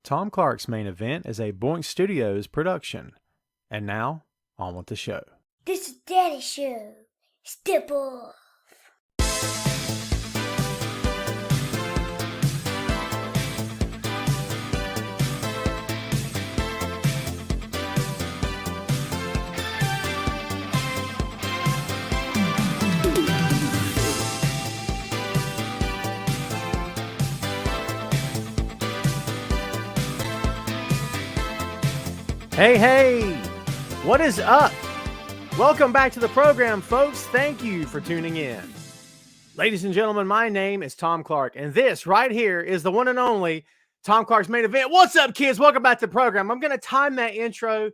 Tom Clark's Main Event is a Boink Studios production. And now, on with the show. This is Daddy Show. Step off. Hey, what is up? Welcome back to the program, folks. Thank you for tuning in. Ladies and gentlemen, my name is Tom Clark, and this right here is the one and only Tom Clark's Main Event. What's up, kids? Welcome back to the program. I'm going to time that intro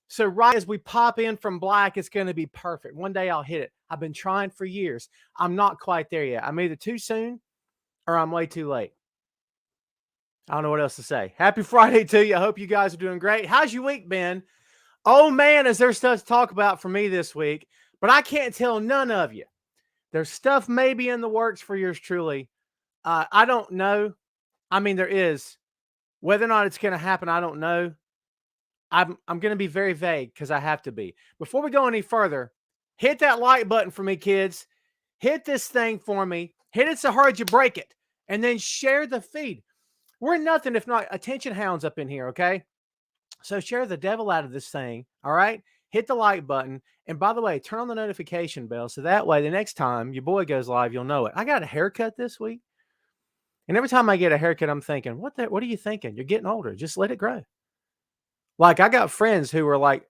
so right as we pop in from black, it's going to be perfect. One day I'll hit it. I've been trying for years. I'm not quite there yet. I'm either too soon or I'm way too late. I don't know what else to say. Happy Friday to you. I hope you guys are doing great. How's your week been? Oh, man, is there stuff to talk about for me this week? But I can't tell none of you. There's stuff maybe in the works for yours truly. I don't know. I mean, there is. Whether or not it's going to happen, I don't know. I'm going to be very vague because I have to be. Before we go any further, hit that like button for me, kids. Hit this thing for me. Hit it so hard you break it. And then share the feed. We're nothing if not attention hounds up in here, okay? So share the devil out of this thing, all right? Hit the like button. And by the way, turn on the notification bell so that way the next time your boy goes live, you'll know it. I got a haircut this week. And every time I get a haircut, I'm thinking, what are you thinking? You're getting older. Just let it grow. Like I got friends who are like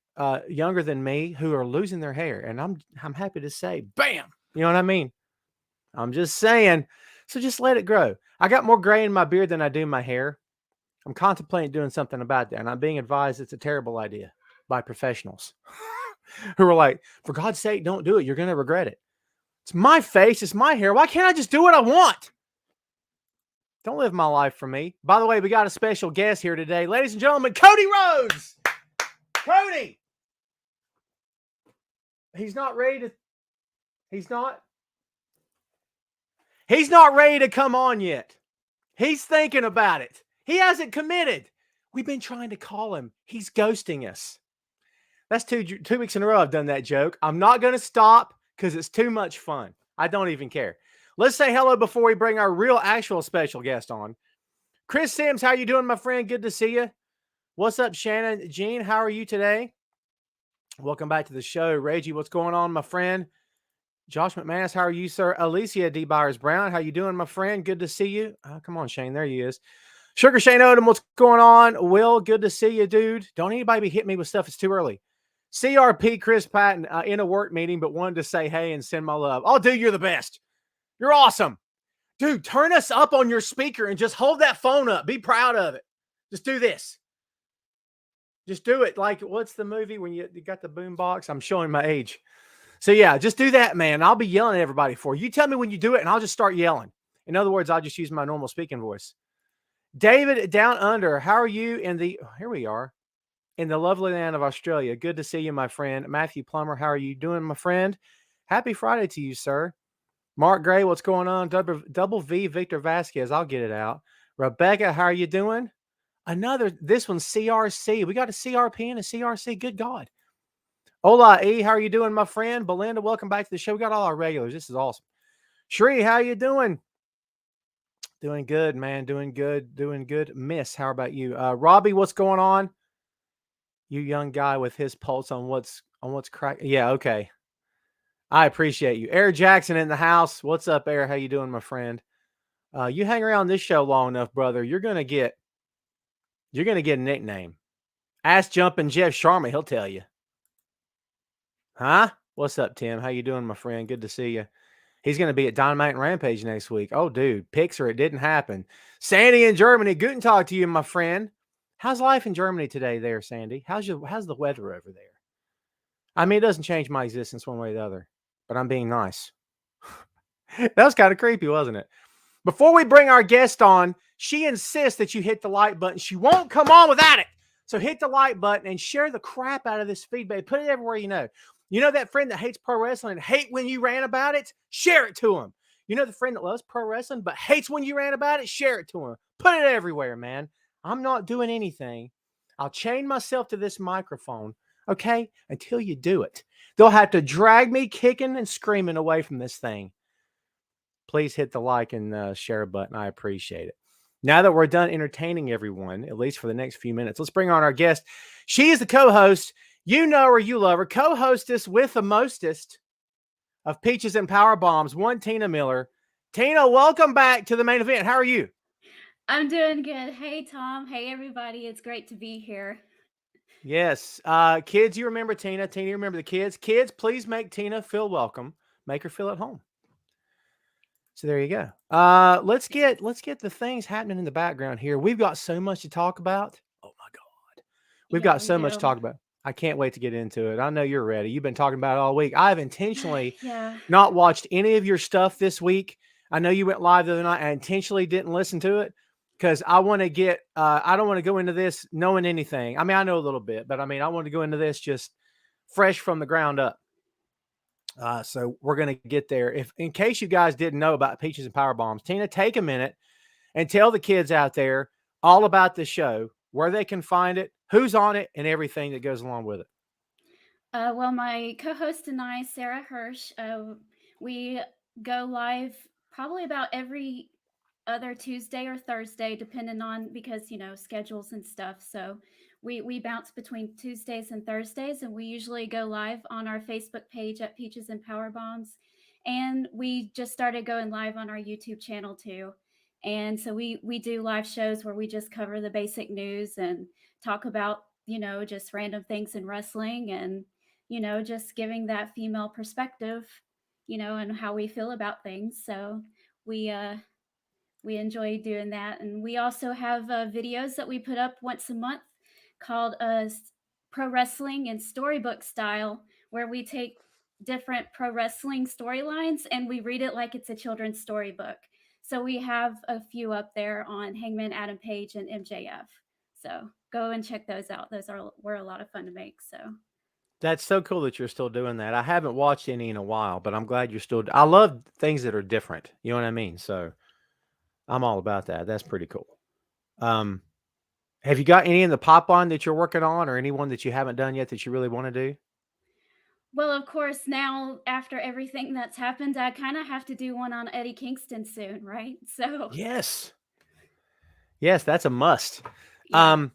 younger than me who are losing their hair. And I'm happy to say, bam, you know what I mean? I'm just saying. So just let it grow. I got more gray in my beard than I do my hair. I'm contemplating doing something about that. And I'm being advised it's a terrible idea by professionals who are like, for God's sake, don't do it. You're going to regret it. It's my face. It's my hair. Why can't I just do what I want? Don't live my life for me. By the way, we got a special guest here today. Ladies and gentlemen, Cody Rhodes. Cody. He's not ready to come on yet. He's thinking about it. He hasn't committed. We've been trying to call him. He's ghosting us. That's two weeks in a row I've done that joke. I'm not going to stop because it's too much fun. I don't even care. Let's say hello before we bring our real actual special guest on. Chris Sims, how you doing, my friend? Good to see you. What's up, Shannon? Gene, how are you today? Welcome back to the show. Reggie, what's going on, my friend? Josh McManus, how are you, sir? Alicia D. Byers-Brown, how you doing, my friend? Good to see you. Oh, come on, Shane. There he is. Sugar Shane Odom, what's going on? Will, good to see you, dude. Don't anybody be hitting me with stuff. It's too early. CRP Chris Patton in a work meeting, but wanted to say hey and send my love. Oh, dude, you're the best. You're awesome. Dude, turn us up on your speaker and just hold that phone up. Be proud of it. Just do this. Just do it. Like, what's the movie when you got the boom box? I'm showing my age. So, yeah, just do that, man. I'll be yelling at everybody for you. You tell me when you do it, and I'll just start yelling. In other words, I'll just use my normal speaking voice. David Down Under, how are you here we are, in the lovely land of Australia. Good to see you, my friend. Matthew Plummer, how are you doing, my friend? Happy Friday to you, sir. Mark Gray, what's going on? Double V Victor Vasquez, I'll get it out. Rebecca, how are you doing? This one's CRC. We got a CRP and a CRC. Good God. Hola, E. How are you doing, my friend? Belinda, welcome back to the show. We got all our regulars. This is awesome. Shree, how you doing? Doing good, man. Doing good. Miss, how about you? Robbie, what's going on? You young guy with his pulse on what's cracking. Yeah, okay. I appreciate you. Air Jackson in the house. What's up, Air? How you doing, my friend? You hang around this show long enough, brother. You're gonna get a nickname. Ask Jumping Jeff Sharma, he'll tell you. Huh? What's up, Tim? How you doing, my friend? Good to see you. He's going to be at Dynamite and Rampage next week. Oh, dude. Picks or it didn't happen. Sandy in Germany. Guten Tag to you, my friend. How's life in Germany today there, Sandy? How's the weather over there? I mean, it doesn't change my existence one way or the other, but I'm being nice. That was kind of creepy, wasn't it? Before we bring our guest on, she insists that you hit the like button. She won't come on without it. So hit the like button and share the crap out of this feedback. Put it everywhere you know. You know that friend that hates pro wrestling and hate when you ran about it? Share it to him. You know the friend that loves pro wrestling but hates when you ran about it? Share it to him. Put it everywhere, man. I'm not doing anything. I'll chain myself to this microphone, okay, until you do it. They'll have to drag me kicking and screaming away from this thing. Please hit the like and share button. I appreciate it. Now that we're done entertaining everyone, at least for the next few minutes, let's bring on our guest. She is the co-host. You know her, you love her. Co-hostess with the mostest of Peaches and Power Bombs, one Tina Miller. Tina, welcome back to the main event. How are you? I'm doing good. Hey, Tom. Hey, everybody. It's great to be here. Yes. Kids, you remember Tina. Tina, you remember the kids. Kids, please make Tina feel welcome. Make her feel at home. So there you go. Let's get the things happening in the background here. We've got so much to talk about. Oh my God. We've Yeah, got we so much to do. talk about. I can't wait to get into it. I know you're ready. You've been talking about it all week. I've intentionally Yeah. not watched any of your stuff this week. I know you went live the other night. I intentionally didn't listen to it because I want to get, I don't want to go into this knowing anything. I mean, I know a little bit, but I mean, I want to go into this just fresh from the ground up. So we're going to get there. If, in case you guys didn't know about Peaches and Power Bombs, Tina, take a minute and tell the kids out there all about the show, where they can find it, who's on it, and everything that goes along with it. Well, my co-host and I, Sarah Hirsch, we go live probably about every other Tuesday or Thursday, depending on because schedules and stuff. So we bounce between Tuesdays and Thursdays, and we usually go live on our Facebook page at Peaches and Power Bombs, and we just started going live on our YouTube channel too. And so we do live shows where we just cover the basic news and talk about just random things in wrestling and just giving that female perspective, and how we feel about things. So we we enjoy doing that, and we also have videos that we put up once a month called Pro Wrestling and Storybook Style, where we take different pro wrestling storylines and we read it like it's a children's storybook. So we have a few up there on Hangman Adam Page and MJF. So go and check those out. Those were a lot of fun to make. So That's so cool that you're still doing that. I haven't watched any in a while, but I'm glad you're still. I love things that are different. You know what I mean? So I'm all about that. That's pretty cool. Um, have you got any in the pipeline that you're working on, or anyone that you haven't done yet that you really want to do? well, of course, now after everything that's happened, I kind of have to do one on Eddie Kingston soon, right? So, Yes, yes, that's a must. yeah. Um,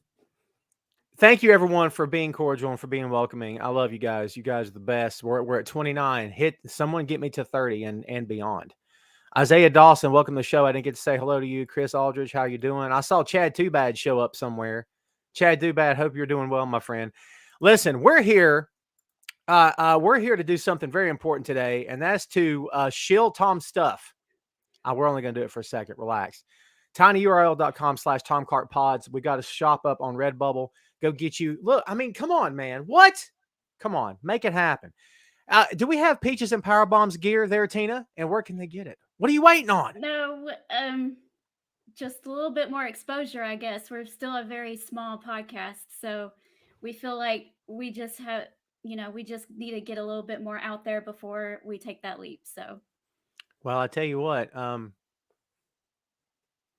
thank you everyone for being cordial and for being welcoming. I love you guys. You guys are the best. We're at 29. Hit someone, get me to 30 and beyond. Isaiah Dawson, welcome to the show. I didn't get to say hello to you. Chris Aldridge, how you doing? I saw Chad Too Bad show up somewhere. Chad Too Bad, hope you're doing well, my friend. Listen, we're here. We're here to do something very important today, and that's to shill Tom's stuff. We're only going to do it for a second. Relax. tinyurl.com/TomCartPods. We got a shop up on Redbubble. Go get you. Look, I mean, come on, man. What? Come on, make it happen. Do we have Peaches and Power Bombs gear there, Tina? And where can they get it? What are you waiting on? No, just a little bit more exposure, I guess. We're still a very small podcast, so we feel like we just have, we just need to get a little bit more out there before we take that leap. So, Well, I tell you what.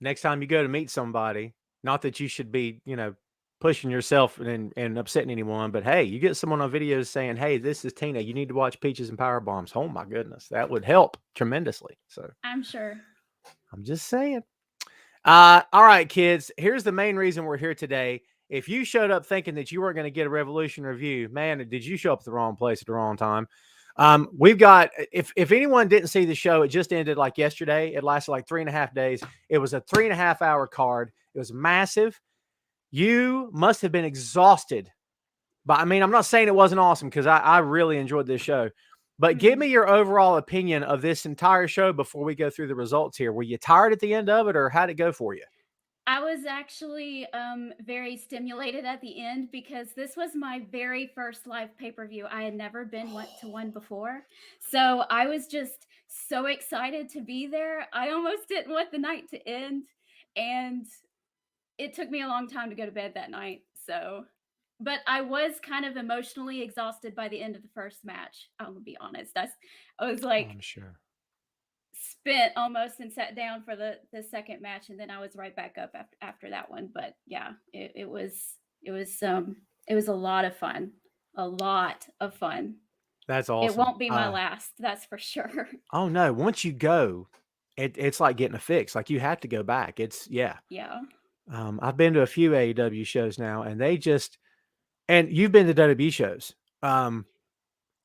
Next time you go to meet somebody, not that you should be, pushing yourself and upsetting anyone, but hey, you get someone on videos saying, "Hey, this is Tina. You need to watch Peaches and Power Bombs." Oh my goodness, that would help tremendously. So I'm sure. I'm just saying. All right, kids. Here's the main reason we're here today. If you showed up thinking that you weren't going to get a Revolution review, man, did you show up at the wrong place at the wrong time? We've got, if anyone didn't see the show, it just ended like yesterday. It lasted like 3.5 days. It was a 3.5 hour card. It was massive. You must have been exhausted. But I mean, I'm not saying it wasn't awesome because I really enjoyed this show. But give me your overall opinion of this entire show before we go through the results here. Were you tired at the end of it, or how'd it go for you? I was actually very stimulated at the end because this was my very first live pay per view. I had never been to one before. So I was just so excited to be there. I almost didn't want the night to end. And it took me a long time to go to bed that night. So, but I was kind of emotionally exhausted by the end of the first match. I'm going to be honest. I was Oh, like I'm sure. spent almost and sat down for the second match, and then I was right back up after that one. But yeah, it was it was a lot of fun. A lot of fun. That's It awesome. won't be my last, that's for sure. Oh no, once you go, it's like getting a fix. Like you have to go back. It's yeah. Yeah. I've been to a few AEW shows now, and they just and you've been to WWE shows. Um,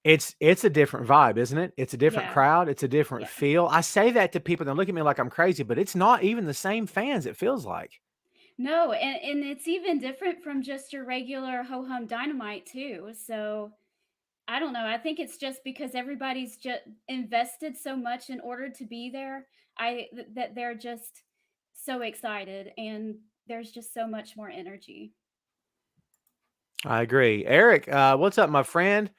it's a different vibe, isn't it? It's a different Yeah. crowd. It's a different Yeah. feel. I say that to people, they look at me like I'm crazy, but it's not even the same fans. It feels like. No, and it's even different from just your regular ho hum dynamite too. So I don't know. I think it's just because everybody's just invested so much in order to be there. That they're just so excited, and there's just so much more energy. I agree. Eric, what's up, my friend?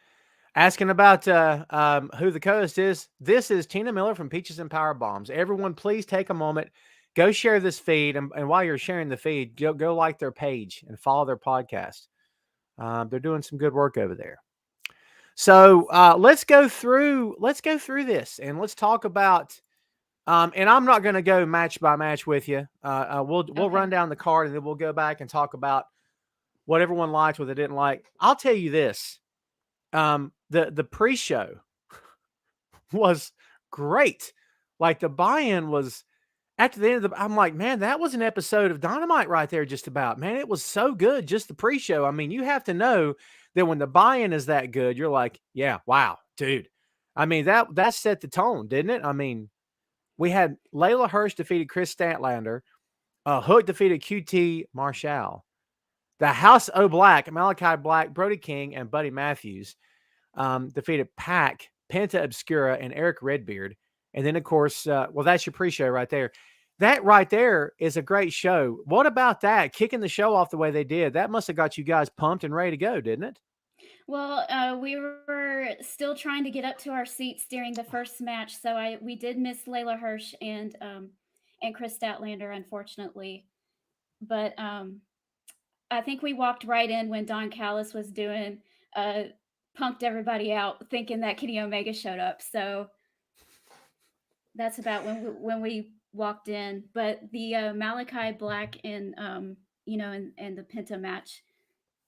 Asking about who the co-host is. This is Tina Miller from Peaches and Power Bombs. Everyone, please take a moment, go share this feed, and while you're sharing the feed, go like their page and follow their podcast. They're doing some good work over there. So let's go through this and let's talk about. And I'm not going to go match by match with you. We'll Okay. run down the card and then we'll go back and talk about what everyone liked, what they didn't like. I'll tell you this. The pre-show was great. Like the buy-in was at the end of I'm like, man, that was an episode of Dynamite right there, just about. Man, it was so good, just the pre-show. I mean, you have to know that when the buy-in is that good, you're like, yeah, wow, dude. I mean, that set the tone, didn't it? I mean, we had Layla Hirsch defeated Chris Statlander. Hook defeated QT Marshall. The House O Black, Malachi Black, Brody King, and Buddy Matthews defeated Pac, Penta Obscura, and Eric Redbeard. And then, of course, well, that's your pre-show right there. That right there is a great show. What about that? Kicking the show off the way they did. That must have got you guys pumped and ready to go, didn't it? Well, we were still trying to get up to our seats during the first match, so we did miss Layla Hirsch and Chris Statlander, unfortunately. But I think we walked right in when Don Callis was doing punked everybody out, thinking that Kenny Omega showed up. So that's about when we walked in. But the Malachi Black and and the Penta match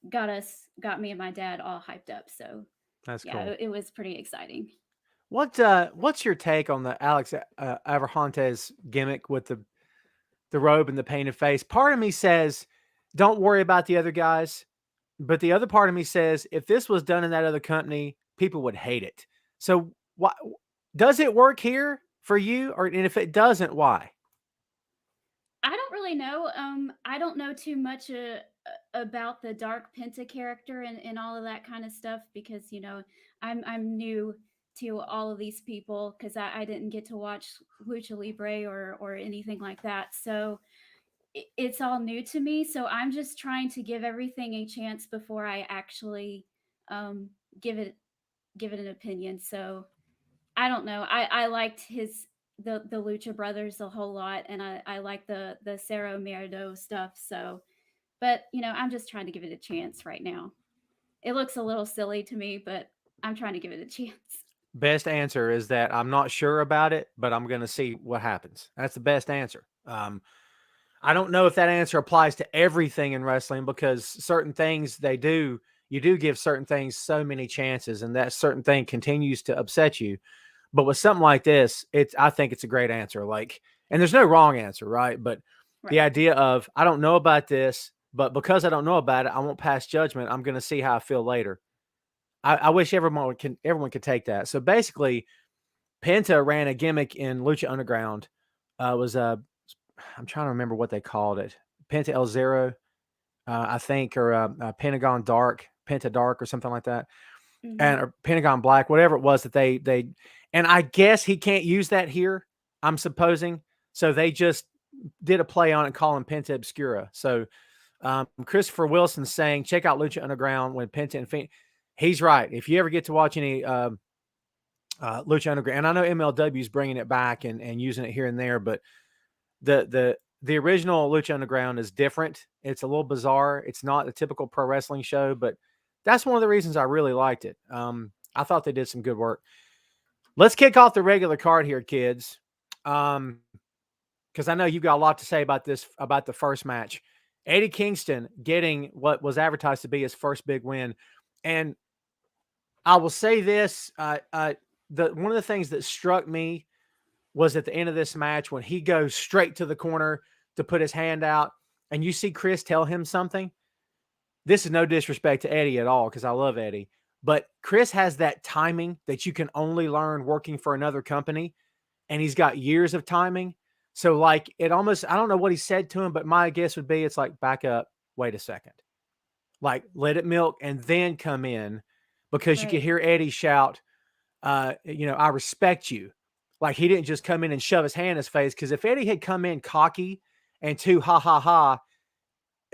got me and my dad all hyped up. So That's yeah, cool. it was pretty exciting. What's your take on the Alex Abrahantes gimmick with the robe and the painted face? Part of me says, don't worry about the other guys. But the other part of me says, if this was done in that other company, people would hate it. So why does it work here for you? And if it doesn't, why? I don't really know. I don't know too much about the Dark Penta character and all of that kind of stuff because I'm new to all of these people because I didn't get to watch Lucha Libre or anything like that. So it's all new to me. So I'm just trying to give everything a chance before I actually um, give it an opinion. So I don't know. I liked the Lucha Brothers a whole lot, and I like the Cerro Miedo stuff. So, but I'm just trying to give it a chance right now. It looks a little silly to me, but I'm trying to give it a chance. Best answer is that I'm not sure about it, but I'm going to see what happens. That's the best answer. I don't know if that answer applies to everything in wrestling because certain things you do give certain things so many chances, and that certain thing continues to upset you. But with something like this, I think it's a great answer. Like, and there's no wrong answer, right? But the Right. idea of I don't know about this, but because I don't know about it, I won't pass judgment. I'm going to see how I feel later. I wish everyone could take that. So basically, Penta ran a gimmick in Lucha Underground. Was I'm trying to remember what they called it. Penta El Zero, I think, or Pentagon Dark, Penta Dark, or something like that, Hmm. and or Pentagon Black, whatever it was that they. And I guess he can't use that here. I'm supposing. So they just did a play on it, calling Penta Obscura. So Christopher Wilson saying, check out Lucha Underground when Penta and Phoenix. He's right. If you ever get to watch any Lucha Underground, and I know MLW is bringing it back and using it here and there, but the original Lucha Underground is different. It's a little bizarre. It's not a typical pro wrestling show, but that's one of the reasons I really liked it. I thought they did some good work. Let's kick off the regular card here, kids. because I know you've got a lot to say about this, about the first match. Eddie Kingston getting what was advertised to be his first big win. And I will say this, one of the things that struck me was at the end of this match when he goes straight to the corner to put his hand out and you see Chris tell him something. This is no disrespect to Eddie at all, because I love Eddie, but Chris has that timing that you can only learn working for another company, and he's got years of timing. So like it almost, I don't know what he said to him, but my guess would be it's like, back up, wait a second, like let it milk and then come in, because you could Right. hear Eddie shout, I respect you. Like he didn't just come in and shove his hand in his face, because if Eddie had come in cocky and too ha ha ha,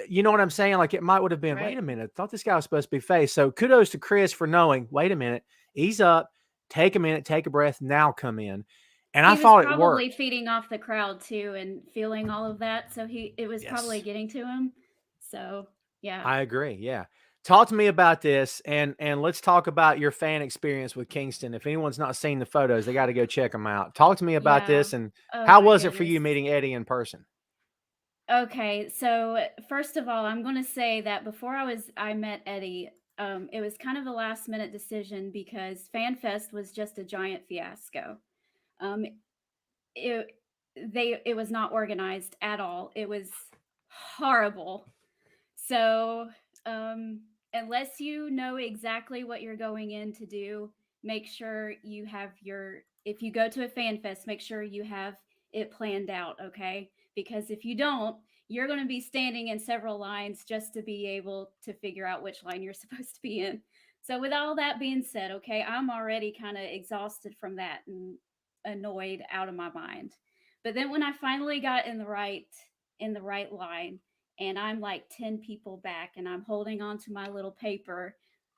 you know what I'm saying? Like it might would have been, wait Right. a minute, I thought this guy was supposed to be face. So kudos to Chris for knowing, wait a minute, ease up, take a minute, take a breath, now come in. And I He was thought it probably worked. feeding off the crowd too and feeling all of that, so it was probably Yes, getting to him. So, yeah. I agree. Yeah. Talk to me about this, and let's talk about your fan experience with Kingston. If anyone's not seen the photos, they got to go check them out. Talk to me about Yeah. this, and Oh how my was it for goodness. you meeting Eddie in person? Okay, so first of all, I'm gonna say that before I met Eddie, it was kind of a last minute decision because FanFest was just a giant fiasco. Um, it it was not organized at all. It was horrible. So, unless you know exactly what you're going in to do, make sure you have if you go to a fan fest, make sure you have it planned out, okay? Because if you don't, you're going to be standing in several lines just to be able to figure out which line you're supposed to be in. So, with all that being said, okay, I'm already kind of exhausted from that and annoyed out of my mind. But then when I finally got in the right line, and I'm like 10 people back and I'm holding on to my little paper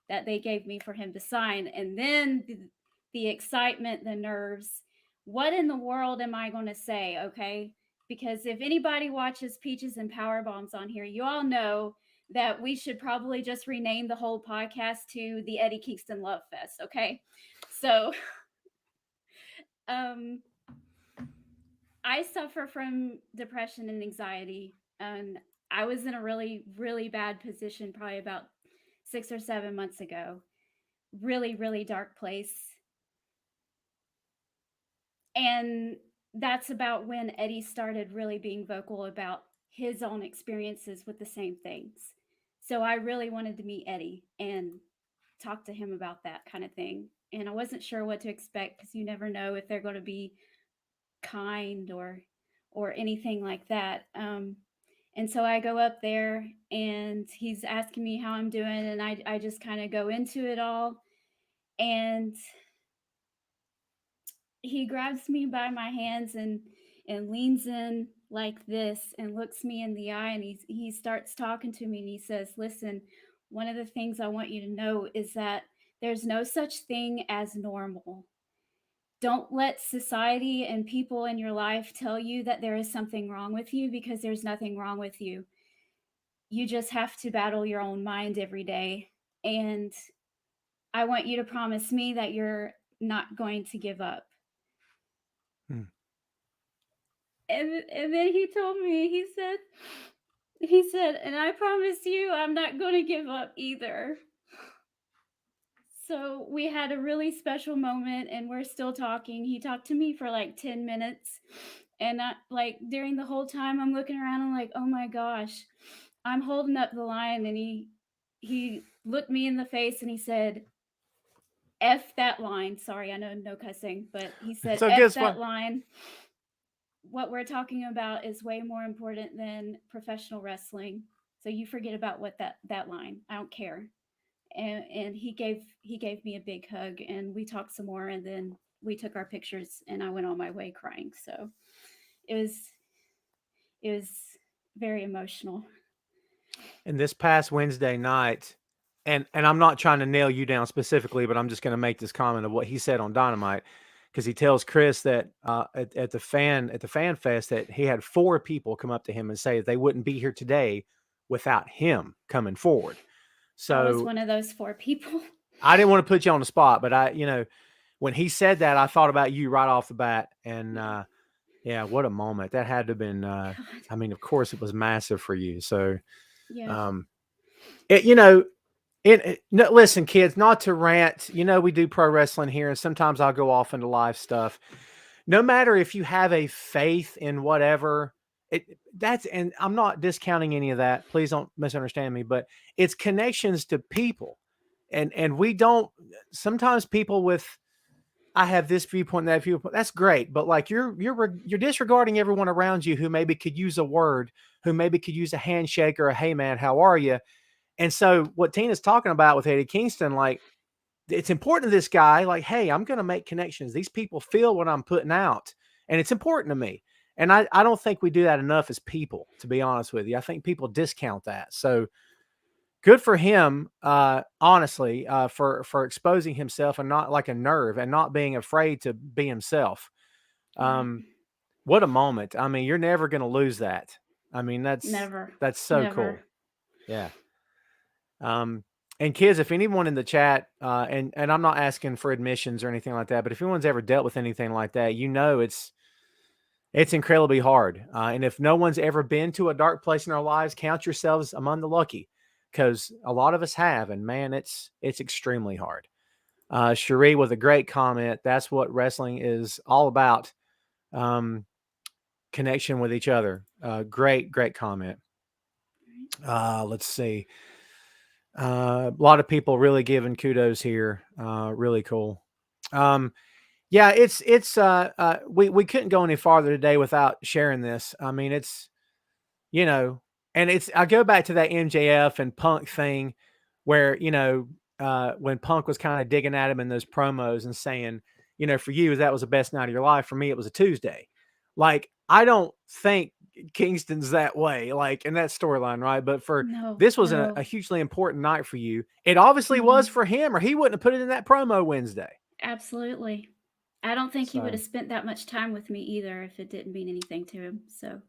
that they gave me for him to sign. And then the excitement, the nerves. What in the world am I going to say? Okay. Because if anybody watches Peaches and Power Bombs on here, you all know that we should probably just rename the whole podcast to the Eddie Kingston Love Fest. Okay. So, um, I suffer from depression and anxiety, and I was in a really, really bad position probably about 6 or 7 months ago. Really, really dark place. And that's about when Eddie started really being vocal about his own experiences with the same things. So I really wanted to meet Eddie and talk to him about that kind of thing. And I wasn't sure what to expect because you never know if they're going to be kind or anything like that. And so I go up there and he's asking me how I'm doing, and I just kind of go into it all. And he grabs me by my hands and leans in like this and looks me in the eye, and he starts talking to me and he says, "Listen, one of the things I want you to know is that there's no such thing as normal. Don't let society and people in your life tell you that there is something wrong with you, because there's nothing wrong with you. You just have to battle your own mind every day. And I want you to promise me that you're not going to give up." Hmm. And then he told me, he said, "And I promise you I'm not going to give up either." So we had a really special moment and we're still talking. He talked to me for like 10 minutes. And like during the whole time I'm looking around, I'm like, "Oh my gosh." I'm holding up the line, and he looked me in the face and he said, "F that line." Sorry, I know no cussing, but he said, So "F guess that what? line. What we're talking about is way more important than professional wrestling. So you forget about what that line. I don't care." And he gave me a big hug and we talked some more, and then we took our pictures and I went on my way crying. So it was it was very emotional. And this past Wednesday night, and I'm not trying to nail you down specifically, but I'm just going to make this comment of what he said on Dynamite, because he tells Chris that at the fan fest that he had 4 people come up to him and say they wouldn't be here today without him coming forward. I was So one of those 4 people. I didn't want to put you on the spot, but when he said that, I thought about you right off the bat, and Yeah. Yeah, what a moment. That had to have been, God. I mean, of course, it was massive for you. So, Yeah. um, it, you know, no, listen, kids, not to rant. We do pro wrestling here, and sometimes I'll go off into live stuff. No matter if you have a faith in whatever, and I'm not discounting any of that. Please don't misunderstand me, but it's connections to people, and we don't. Sometimes people with I have this viewpoint, that viewpoint. That's great, but like you're disregarding everyone around you who maybe could use a word, who maybe could use a handshake or a "Hey man, how are you?" And so what Tina's talking about with Eddie Kingston, like it's important to this guy. Like, hey, I'm going to make connections. These people feel what I'm putting out, and it's important to me. And I don't think we do that enough as people, to be honest with you. I think people discount that. So good for him, honestly, for exposing himself and not like a nerve and not being afraid to be himself. Right. Um, what a moment. I mean, you're never going to lose that. I mean, Never. that's so Never. cool. Yeah. Um, and kids, if anyone in the chat, and I'm not asking for admissions or anything like that, but if anyone's ever dealt with anything like that, it's incredibly hard. And if no one's ever been to a dark place in our lives, count yourselves among the lucky, because a lot of us have, and man, it's extremely hard. Cherie with a great comment. That's what wrestling is all about. Connection with each other. Great comment. Let's see. A lot of people really giving kudos here. Really cool. Um, yeah, we couldn't go any farther today without sharing this. I mean, you know, and I go back to that MJF and Punk thing where, when Punk was kind of digging at him in those promos and saying, for you, that was the best night of your life. For me, it was a Tuesday. Like, I don't think Kingston's that way, like in that storyline, right? But No. this was a No. hugely important night for you. It obviously was Mhm. for him, or he wouldn't have put it in that promo Wednesday. Absolutely. I don't think he would So have spent that much time with me either if it didn't mean anything to him. So,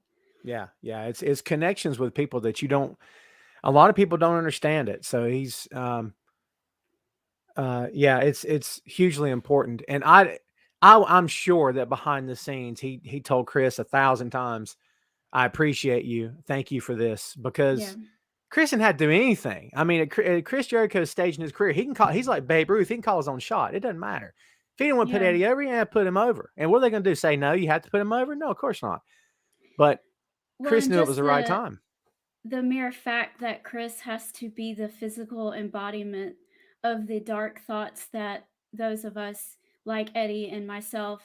yeah, it's connections with people that you don't. A lot of people don't understand it. So he's yeah, it's hugely important. And I'm sure that behind the scenes he told Chris 1,000 times, I appreciate you. Thank you for this, yeah. because Chris didn't have to do anything. I mean, at Chris Jericho's stage in his career, he's like Babe Ruth. He can call his own shot. It doesn't matter. If he didn't want to put Yeah. Eddie over, he had to put him over. And what are they going to do? Say no? You have to put him over? No, of course not. But Well, Chris and knew it was just the right time. the mere fact that Chris has to be the physical embodiment of the dark thoughts that those of us like Eddie and myself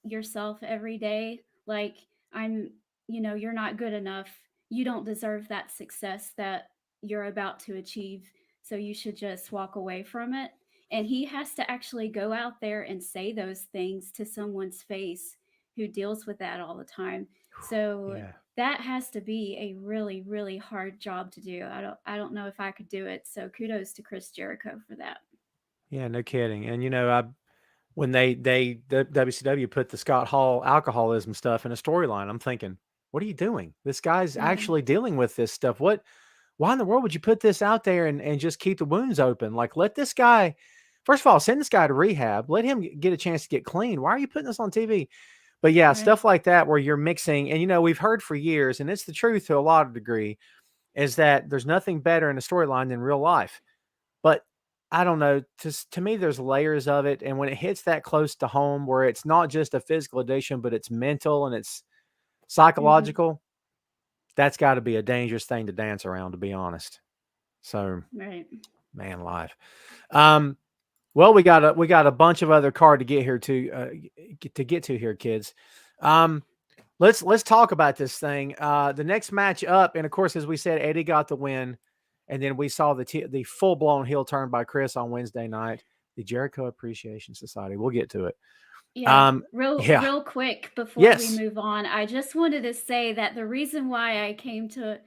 yourself every day, like I'm, you're not good enough. You don't deserve that success that you're about to achieve. So you should just walk away from it. And he has to actually go out there and say those things to someone's face who deals with that all the time. So Yeah. that has to be a really, really hard job to do. I don't know if I could do it. So kudos to Chris Jericho for that. Yeah, no kidding. And when the WCW put the Scott Hall alcoholism stuff in a storyline, I'm thinking, what are you doing? This guy's Yeah. actually dealing with this stuff. Why in the world would you put this out there and just keep the wounds open? Like, let this guy, first of all, send this guy to rehab. Let him get a chance to get clean. Why are you putting this on TV? But yeah, Right. stuff like that where you're mixing, and we've heard for years, and it's the truth to a lot of degree, is that there's nothing better in a storyline than real life. But I don't know, to me, there's layers of it, and when it hits that close to home, where it's not just a physical addiction, but it's mental and it's Hmm. psychological, that's got to be a dangerous thing to dance around, to be honest. So, Right. man, live. Um, well, we got a bunch of other card to get here to get to here, kids. Um, let's talk about this thing. The next match up, and of course, as we said, Eddie got the win, and then we saw the full blown heel turn by Chris on Wednesday night. The Jericho Appreciation Society. We'll get to it. Yeah, Um, yeah. real quick before we Yes. move on, I just wanted to say that the reason why I came to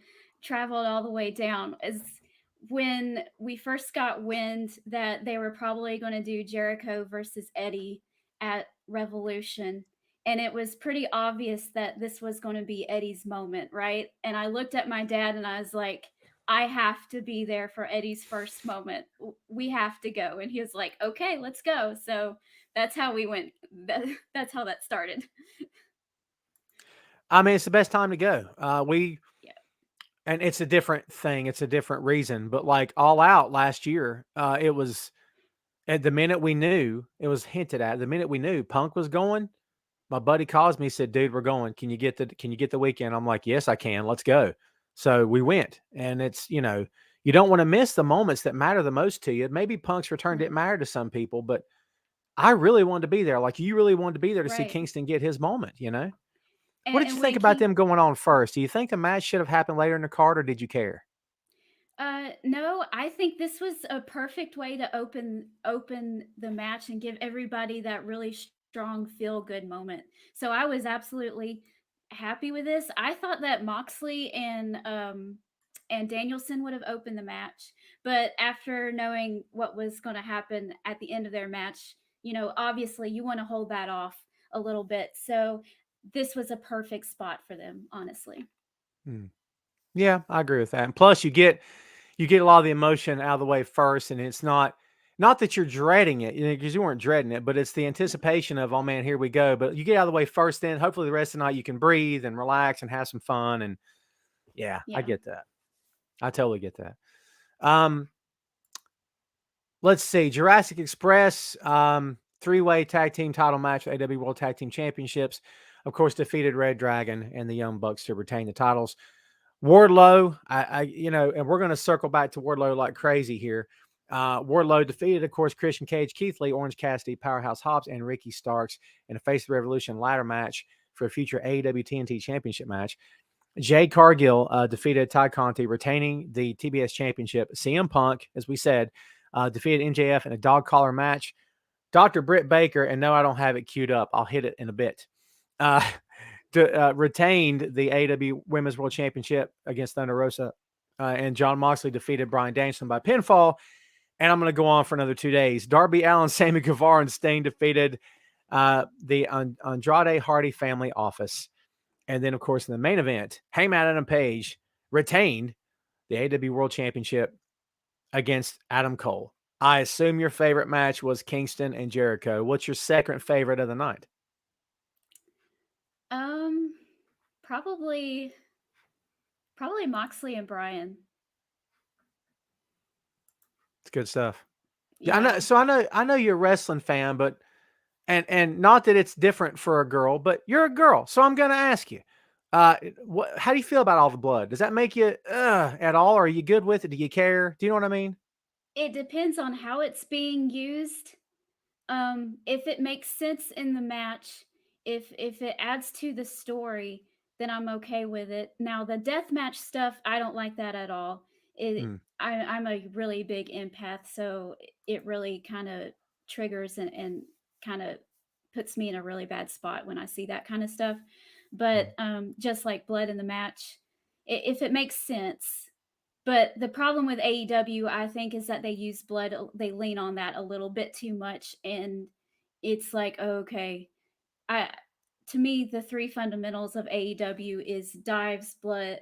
traveled all the way down is when we first got wind that they were probably going to do Jericho versus Eddie at Revolution. And it was pretty obvious that this was going to be Eddie's moment, right? And I looked at my dad and I was like, I have to be there for Eddie's first moment. We have to go. And he was like, okay, let's go. So that's how we went. That's how that started. I mean, it's the best time to go. Yeah. And it's a different thing. It's a different reason. But like All Out last year, it was at the minute we knew, it was hinted at. The minute we knew Punk was going, my buddy calls me, said, "Dude, we're going. Can you get the weekend?" I'm like, "Yes, I can. Let's go." So we went, and it's you don't want to miss the moments that matter the most to you. Maybe Punk's return didn't matter to some people, but I really wanted to be there. Like you really wanted to be there to see Right. Kingston get his moment. What did you And think when about King them going on first? Do you think the match should have happened later in the card, or did you care? No, I think this was a perfect way to open the match and give everybody that really strong feel good moment. So I was absolutely happy with this. I thought that Moxley and Danielson would have opened the match, but after knowing what was going to happen at the end of their match, obviously you want to hold that off a little bit. So this was a perfect spot for them, honestly. Hmm. Yeah, I agree with that. And plus, you get a lot of the emotion out of the way first, and it's not that you're dreading it, because you weren't dreading it, but it's the anticipation of, oh man, here we go. But you get out of the way first, then hopefully the rest of the night you can breathe and relax and have some fun. And yeah, I Yeah. get that. I totally get that. Um, let's see, Jurassic Express, three-way tag team title match for AW World Tag Team Championships. Of course, defeated Red Dragon and the Young Bucks to retain the titles. Wardlow, and we're going to circle back to Wardlow like crazy here. Wardlow defeated, of course, Christian Cage, Keith Lee, Orange Cassidy, Powerhouse Hobbs, and Ricky Starks in a Face of the Revolution ladder match for a future AEW TNT Championship match. Jade Cargill defeated Ty Conti, retaining the TBS Championship. CM Punk, as we said, defeated MJF in a dog collar match. Dr. Britt Baker, and no, I don't have it queued up. I'll hit it in a bit. Retained the AEW Women's World Championship against Thunder Rosa, and John Moxley defeated Bryan Danielson by pinfall. And I'm going to go on for another 2 days. Darby Allin, Sammy Guevara, and Sting defeated the Andrade Hardy family office. And then, of course, in the main event, Hangman Adam Page retained the AEW World Championship against Adam Cole. I assume your favorite match was Kingston and Jericho. What's your second favorite of the night? Probably Moxley and Bryan. It's good stuff. Yeah, I know. Yeah. So I know you're a wrestling fan, but and not that it's different for a girl, but you're a girl, so I'm going to ask you, how do you feel about all the blood? Does that make you at all? Or are you good with it? Do you care? Do you know what I mean? It depends on how it's being used. If it makes sense in the match, if it adds to the story, then I'm okay with it. Now the death match stuff, I don't like that at all. Hmm. I'm a really big empath, so it really kind of triggers and kind of puts me in a really bad spot when I see that kind of stuff. But just like blood in the match, if it makes sense. But the problem with AEW, I think, is that they use blood. They lean on that a little bit too much, and it's like, okay, I to me, the three fundamentals of AEW is dives, biting,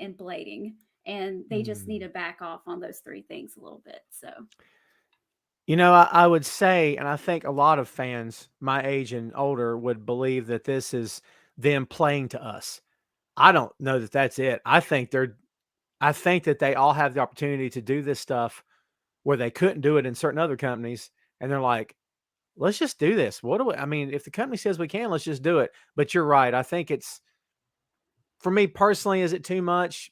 and blading, and they just need Hmm. to back off on those three things a little bit. So I would say, and I think a lot of fans my age and older would believe that this is them playing to us. I don't know that that's it. I think that they all have the opportunity to do this stuff where they couldn't do it in certain other companies, and they're like, let's just do this. What do we, I mean, if the company says we can, let's just do it. But you're right. I think it's, for me personally, is it too much?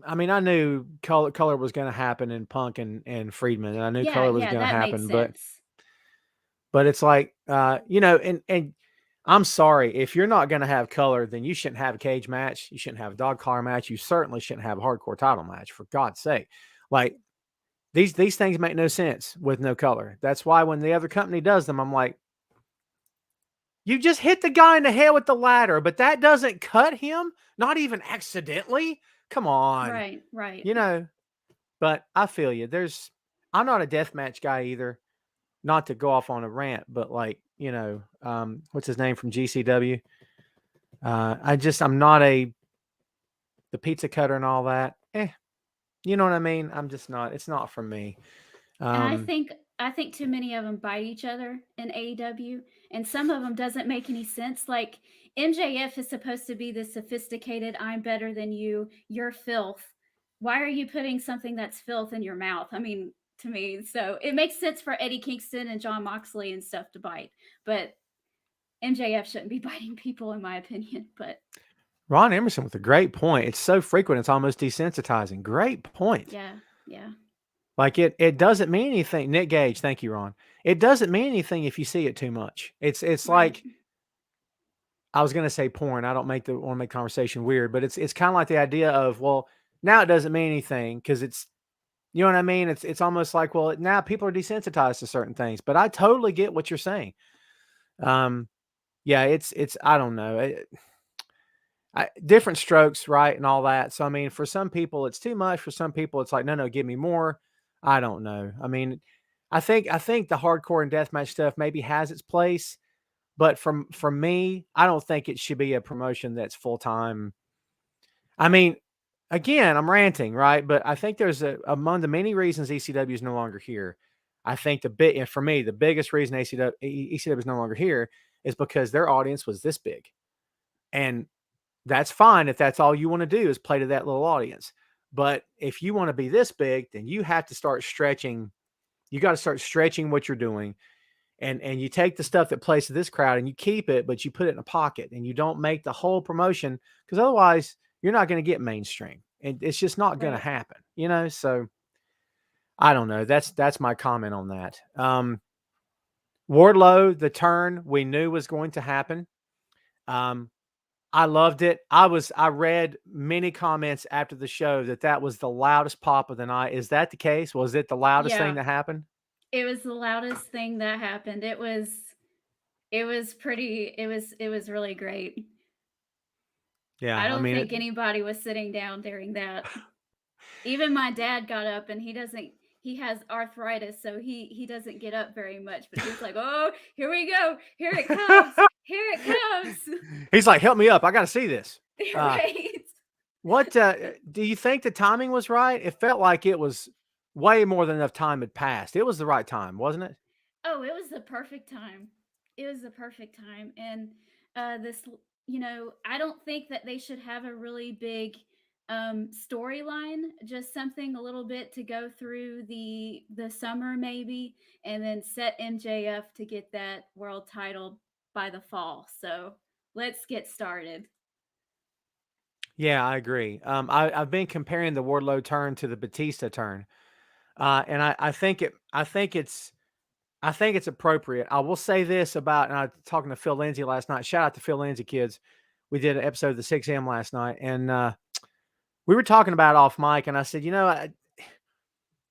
I mean, I knew color was going to happen in Punk and Friedman, and I knew yeah, color was yeah, going to that made happen, but sense. it's like, and I'm sorry, if you're not going to have color, then you shouldn't have a cage match. You shouldn't have a dog collar match. You certainly shouldn't have a hardcore title match, for God's sake. Like, these things make no sense with no color. That's why when the other company does them, I'm like, you just hit the guy in the head with the ladder, but that doesn't cut him, not even accidentally. Come on, Right, right. you know. But I feel you. I'm not a deathmatch guy either. Not to go off on a rant, but like, what's his name from GCW? I'm not a the pizza cutter and all that. You know what I mean? I'm just not. It's not for me. And Um, I think too many of them bite each other in AEW, and some of them doesn't make any sense. Like MJF is supposed to be this sophisticated, I'm better than you, you're filth. Why are you putting something that's filth in your mouth? I mean, to me, so it makes sense for Eddie Kingston and John Moxley and stuff to bite, but MJF shouldn't be biting people, in my opinion. But Ron Emerson with a great point. It's so frequent, it's almost desensitizing. Great point. yeah, yeah, Like it doesn't mean anything. Nick Gage, thank you, Ron. It doesn't mean anything if you see it too much. It's right, like I was gonna say porn. I don't want to make conversation weird, but it's kind of like the idea of, well, now it doesn't mean anything because it's, you know what I mean? It's almost like, well, now people are desensitized to certain things. But I totally get what you're saying. Um, yeah, it's I don't know. Different strokes, right, and all that. So I mean, for some people it's too much. For some people it's like, no, no, give me more. I don't know. I mean, I think the hardcore and deathmatch stuff maybe has its place, but from me, I don't think it should be a promotion that's full time. I mean, again, I'm ranting, right? But I think there's among the many reasons ECW is no longer here. I think and for me, the biggest reason ECW is no longer here is because their audience was this big, and that's fine if that's all you want to do is play to that little audience. But if you want to be this big, then you have to start stretching. You got to start stretching what you're doing. And you take the stuff that plays to this crowd and you keep it, but you put it in a pocket and you don't make the whole promotion, because otherwise you're not going to get mainstream. And it's just not going to right. happen, you know? So I don't know. That's my comment on that. Wardlow, the turn we knew was going to happen. Um, I loved it. I read many comments after the show that was the loudest pop of the night. Is that the case? Was it the loudest thing Yeah, that happened? it was the loudest thing that happened. It was pretty. It was really great. Yeah. I I don't mean, think anybody was sitting down during that. Even my dad got up, and he has arthritis, so he doesn't get up very much, but he was like, "Oh, here we go. Here it comes. Here it comes." he's like, help me up. I got to see this. Uh, Right. what do you think the timing was right? It felt like it was way more than enough time had passed. It was the right time, wasn't it? Oh, it was the perfect time. It was the perfect time. And this, I don't think that they should have a really big storyline, just something a little bit to go through the summer maybe, and then set MJF to get that world title by the fall. So let's get started. Yeah, I agree. I've been comparing the Wardlow turn to the Batista turn, and I think it's appropriate. I will say this about, and I was talking to Phil Lindsay last night. Shout out to Phil Lindsay, kids. We did an episode of the 6M last night, and we were talking about it off mic, and I said,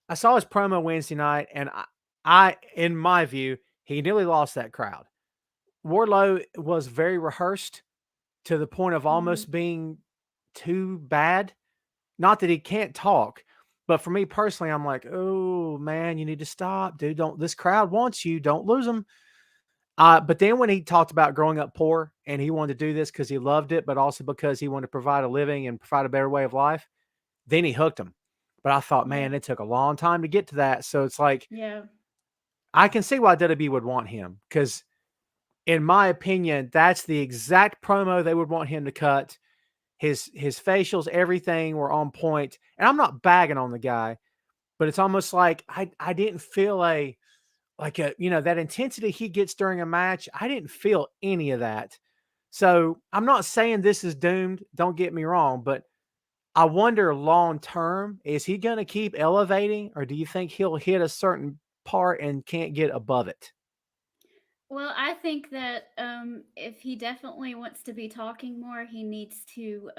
I saw his promo Wednesday night, and in my view, he nearly lost that crowd. Wardlow was very rehearsed to the point of Hmm. almost being too bad. Not that he can't talk, but for me personally, I'm like, oh man, you need to stop, dude. Don't, this crowd wants you. Don't lose them. But then when he talked about growing up poor and he wanted to do this because he loved it, but also because he wanted to provide a living and provide a better way of life, then he hooked him. But I thought, Yeah. man, it took a long time to get to that. So it's like, Yeah. I can see why WWE would want him because, in my opinion, that's the exact promo they would want him to cut. His facials, everything were on point. And I'm not bagging on the guy, but it's almost like I didn't feel that intensity he gets during a match. I didn't feel any of that. So I'm not saying this is doomed. Don't get me wrong, but I wonder long term, is he going to keep elevating, or do you think he'll hit a certain part and can't get above it? Well, I think that if he definitely wants to be talking more, he needs to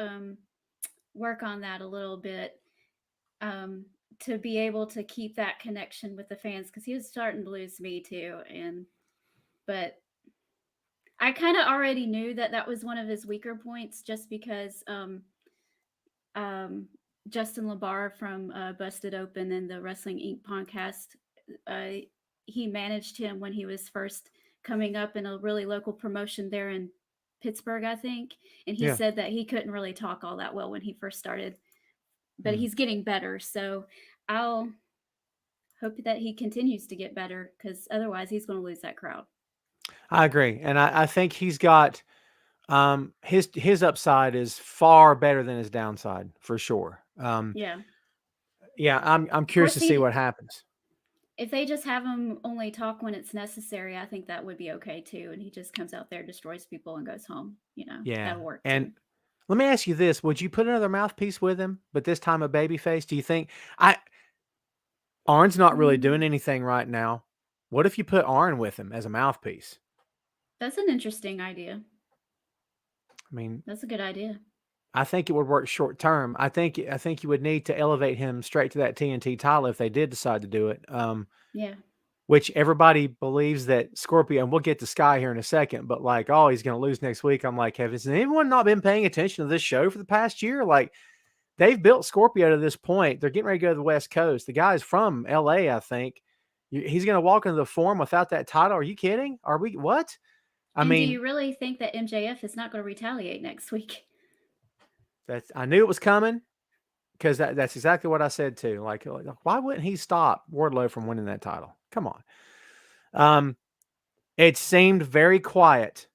work on that a little bit, um, to be able to keep that connection with the fans, because he was starting to lose me too. But I kind of already knew that that was one of his weaker points, just because um, Justin LaBar from Busted Open and the Wrestling Inc. podcast, uh, he managed him when he was first coming up in a really local promotion there in Pittsburgh, I think, and he Yeah. said that he couldn't really talk all that well when he first started, but Mm. he's getting better. So I'll hope that he continues to get better because otherwise he's going to lose that crowd. I agree, and I think he's got his upside is far better than his downside for sure. Yeah. Yeah, I'm Of curious course, to see what happens. if they just have him only talk when it's necessary, I think that would be okay too. And he just comes out there, destroys people, and goes home. Yeah, That'll work and too. let me ask you this: would you put another mouthpiece with him, but this time a babyface? Do you think I Arn's not really Mm, doing anything right now? What if you put Arn with him as a mouthpiece? That's an interesting idea. I mean, That's a good idea. I think it would work short term. I think you would need to elevate him straight to that TNT title if they did decide to do it. Yeah. Which everybody believes that Scorpio, and we'll get to Sky here in a second, but like, oh, he's going to lose next week. I'm like, has anyone not been paying attention to this show for the past year? Like, they've built Scorpio to this point. They're getting ready to go to the West Coast. The guy's from LA, I think. He's going to walk into the Forum without that title. Are you kidding? Are we? What? I And do mean, you really think that MJF is not going to retaliate next week? I knew it was coming because that's exactly what I said too. Like, why wouldn't he stop Wardlow from winning that title? Come on. It seemed very quiet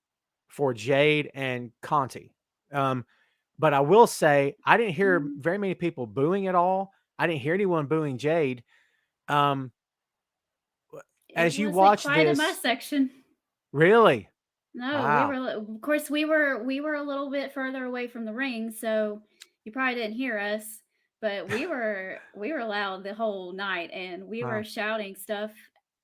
for Jade and Conti. But I will say I didn't hear Mm, very many people booing at all. I didn't hear anyone booing Jade. Um, It as you wasn't watch quiet in my this, section. really, No, wow. of course, we were a little bit further away from the ring, so you probably didn't hear us. But we were loud the whole night, and we were Wow. shouting stuff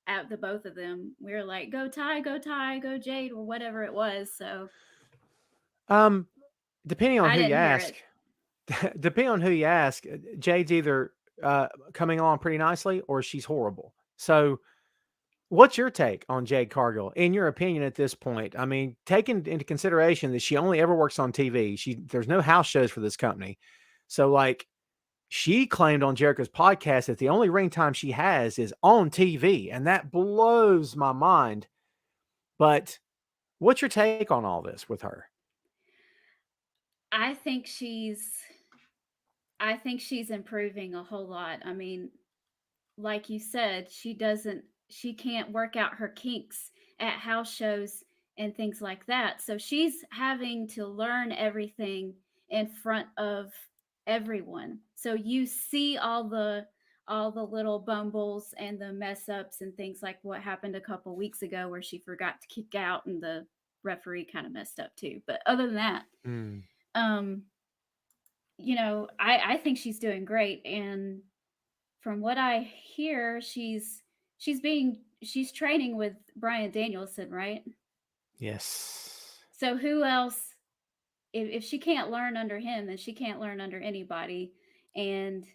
at the both of them. We were like, "Go Ty, go Ty, go Jade," or whatever it was. So Um, depending on I who you didn't hear ask, it. depending on who you ask, Jade's either coming along pretty nicely or she's horrible. So, what's your take on Jade Cargill, in your opinion, at this point? I mean, taking into consideration that she only ever works on TV, there's no house shows for this company. So, like, she claimed on Jericho's podcast that the only ring time she has is on TV, and that blows my mind. But what's your take on all this with her? I think she's I think she's improving a whole lot. I mean, like you said, she can't work out her kinks at house shows and things like that. So she's having to learn everything in front of everyone. So you see all the little bumbles and the mess ups and things like what happened a couple weeks ago where she forgot to kick out and the referee kind of messed up too. But other than that, Mm. um, I think she's doing great, and from what I hear, she's training with Brian Danielson, right? Yes. So who else? If she can't learn under him, then she can't learn under anybody. And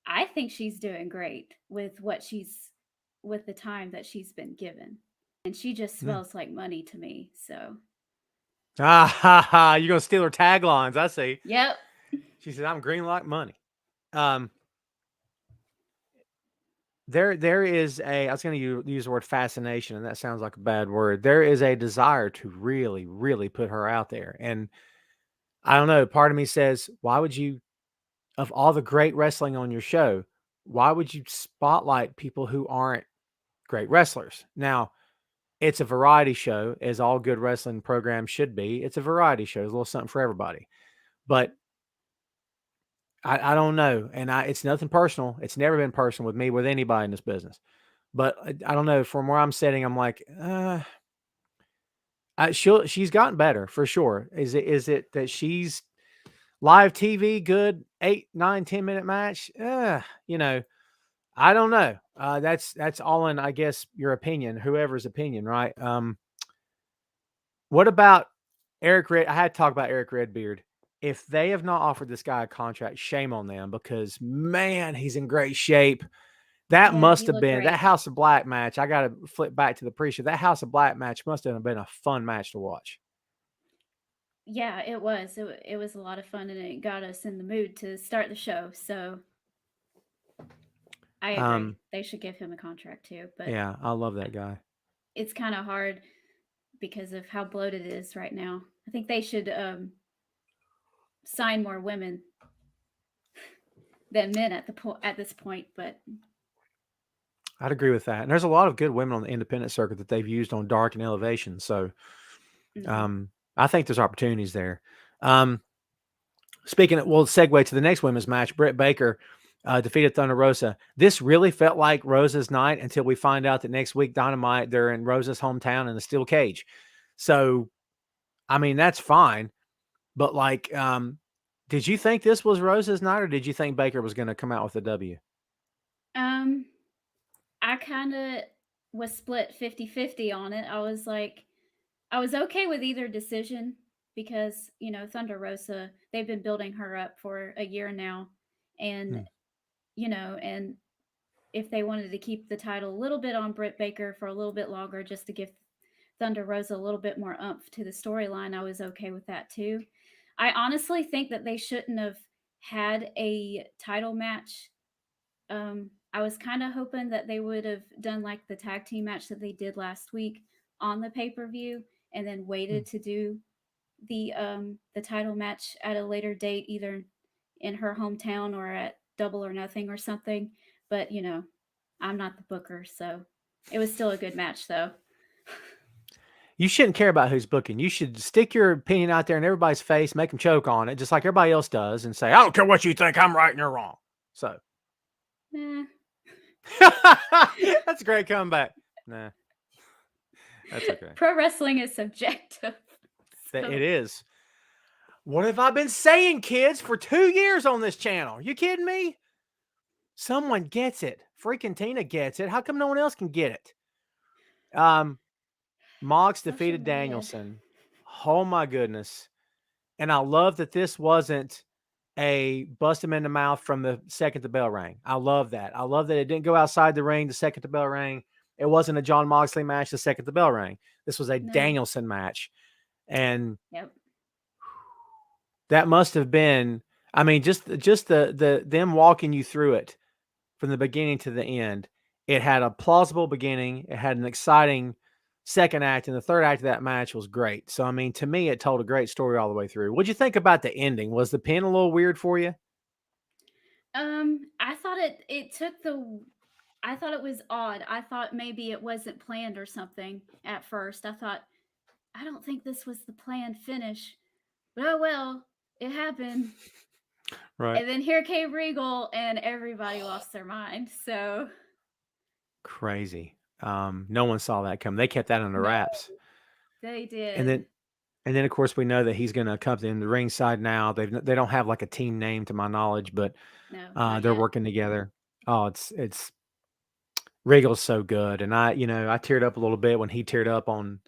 I think she's doing great with the time that she's been given. And she just Mm. smells like money to me. So Ah, ha, ha. You're going to steal her taglines. I see. yep. She said, I'm green like money. Um, there is I was going to use the word fascination, and that sounds like a bad word. There is a desire to really, really put her out there. And I don't know, part of me says, why would you, of all the great wrestling on your show, why would you spotlight people who aren't great wrestlers? Now, it's a variety show, as all good wrestling programs should be. It's a variety show. There's a little something for everybody. But I don't know. And it's nothing personal. It's never been personal with me, with anybody in this business. But I don't know. From where I'm sitting, I'm like, she's gotten better for sure. Is it that she's live TV good 8, 9, 10 minute match? You know, I don't know. That's all in, I guess, your opinion, whoever's opinion, right? What about Eric Red? I had to talk about Eric Redbeard. If they have not offered this guy a contract, shame on them, because man, he's in great shape. That Yeah, must he have looked been that great. House of Black match. I got to flip back to the pre-show. That House of Black match must have been a fun match to watch. Yeah, it was. It was a lot of fun and it got us in the mood to start the show. So I agree. Um, They should give him a contract too, but yeah, I love that guy. it's kind of hard because of how bloated it is right now. I think they should sign more women than men at this point. But I'd agree with that. And there's a lot of good women on the independent circuit that they've used on Dark and Elevation. So I think there's opportunities there. Speaking of, we'll segue to the next women's match. Britt Baker defeated Thunder Rosa. This really felt like Rosa's night until we find out that next week Dynamite, they're in Rosa's hometown in a steel cage. So, I mean, that's fine. But like, did you think this was Rosa's night, or did you think Baker was going to come out with a W? I kind of was split 50-50 on it. I was like, I was okay with either decision because, Thunder Rosa, they've been building her up for a year now. And, and if they wanted to keep the title a little bit on Britt Baker for a little bit longer, just to give Thunder Rosa a little bit more oomph to the storyline, I was okay with that too. I honestly think that they shouldn't have had a title match. I was kind of hoping that they would have done like the tag team match that they did last week on the pay-per-view and then waited to do the title match at a later date, either in her hometown or at Double or Nothing or something. But I'm not the booker, so it was still a good match though. You shouldn't care about who's booking. You should stick your opinion out there in everybody's face, make them choke on it, just like everybody else does, and say, I don't care what you think, I'm right and you're wrong. So. Nah. That's a great comeback. Nah. That's okay. Pro wrestling is subjective. So. It is. What have I been saying, kids, for 2 years on this channel? You kidding me? Someone gets it. Freaking Tina gets it. How come no one else can get it? Mox defeated Danielson. Oh my goodness. And I love that this wasn't a bust him in the mouth from the second the bell rang. I love that. I love that it didn't go outside the ring the second the bell rang. It wasn't a Jon Moxley match the second the bell rang. This was a Danielson match. And that must have been, I mean, just the them walking you through it from the beginning to the end. It had a plausible beginning. It had an exciting second act, and the third act of that match was great. So, I mean, to me, it told a great story all the way through. What'd you think about the ending? Was the pin a little weird for you? I thought I thought it was odd. I thought maybe it wasn't planned or something at first. I don't think this was the planned finish. But oh well, it happened. Right. And then here came Regal, and everybody lost their mind. So crazy. No one saw that come. They kept that under wraps. They did. And then of course we know that he's going to accompany them to ringside now. They don't have like a team name to my knowledge, but they're working together. Oh, it's Regal's so good. And I teared up a little bit when he teared up on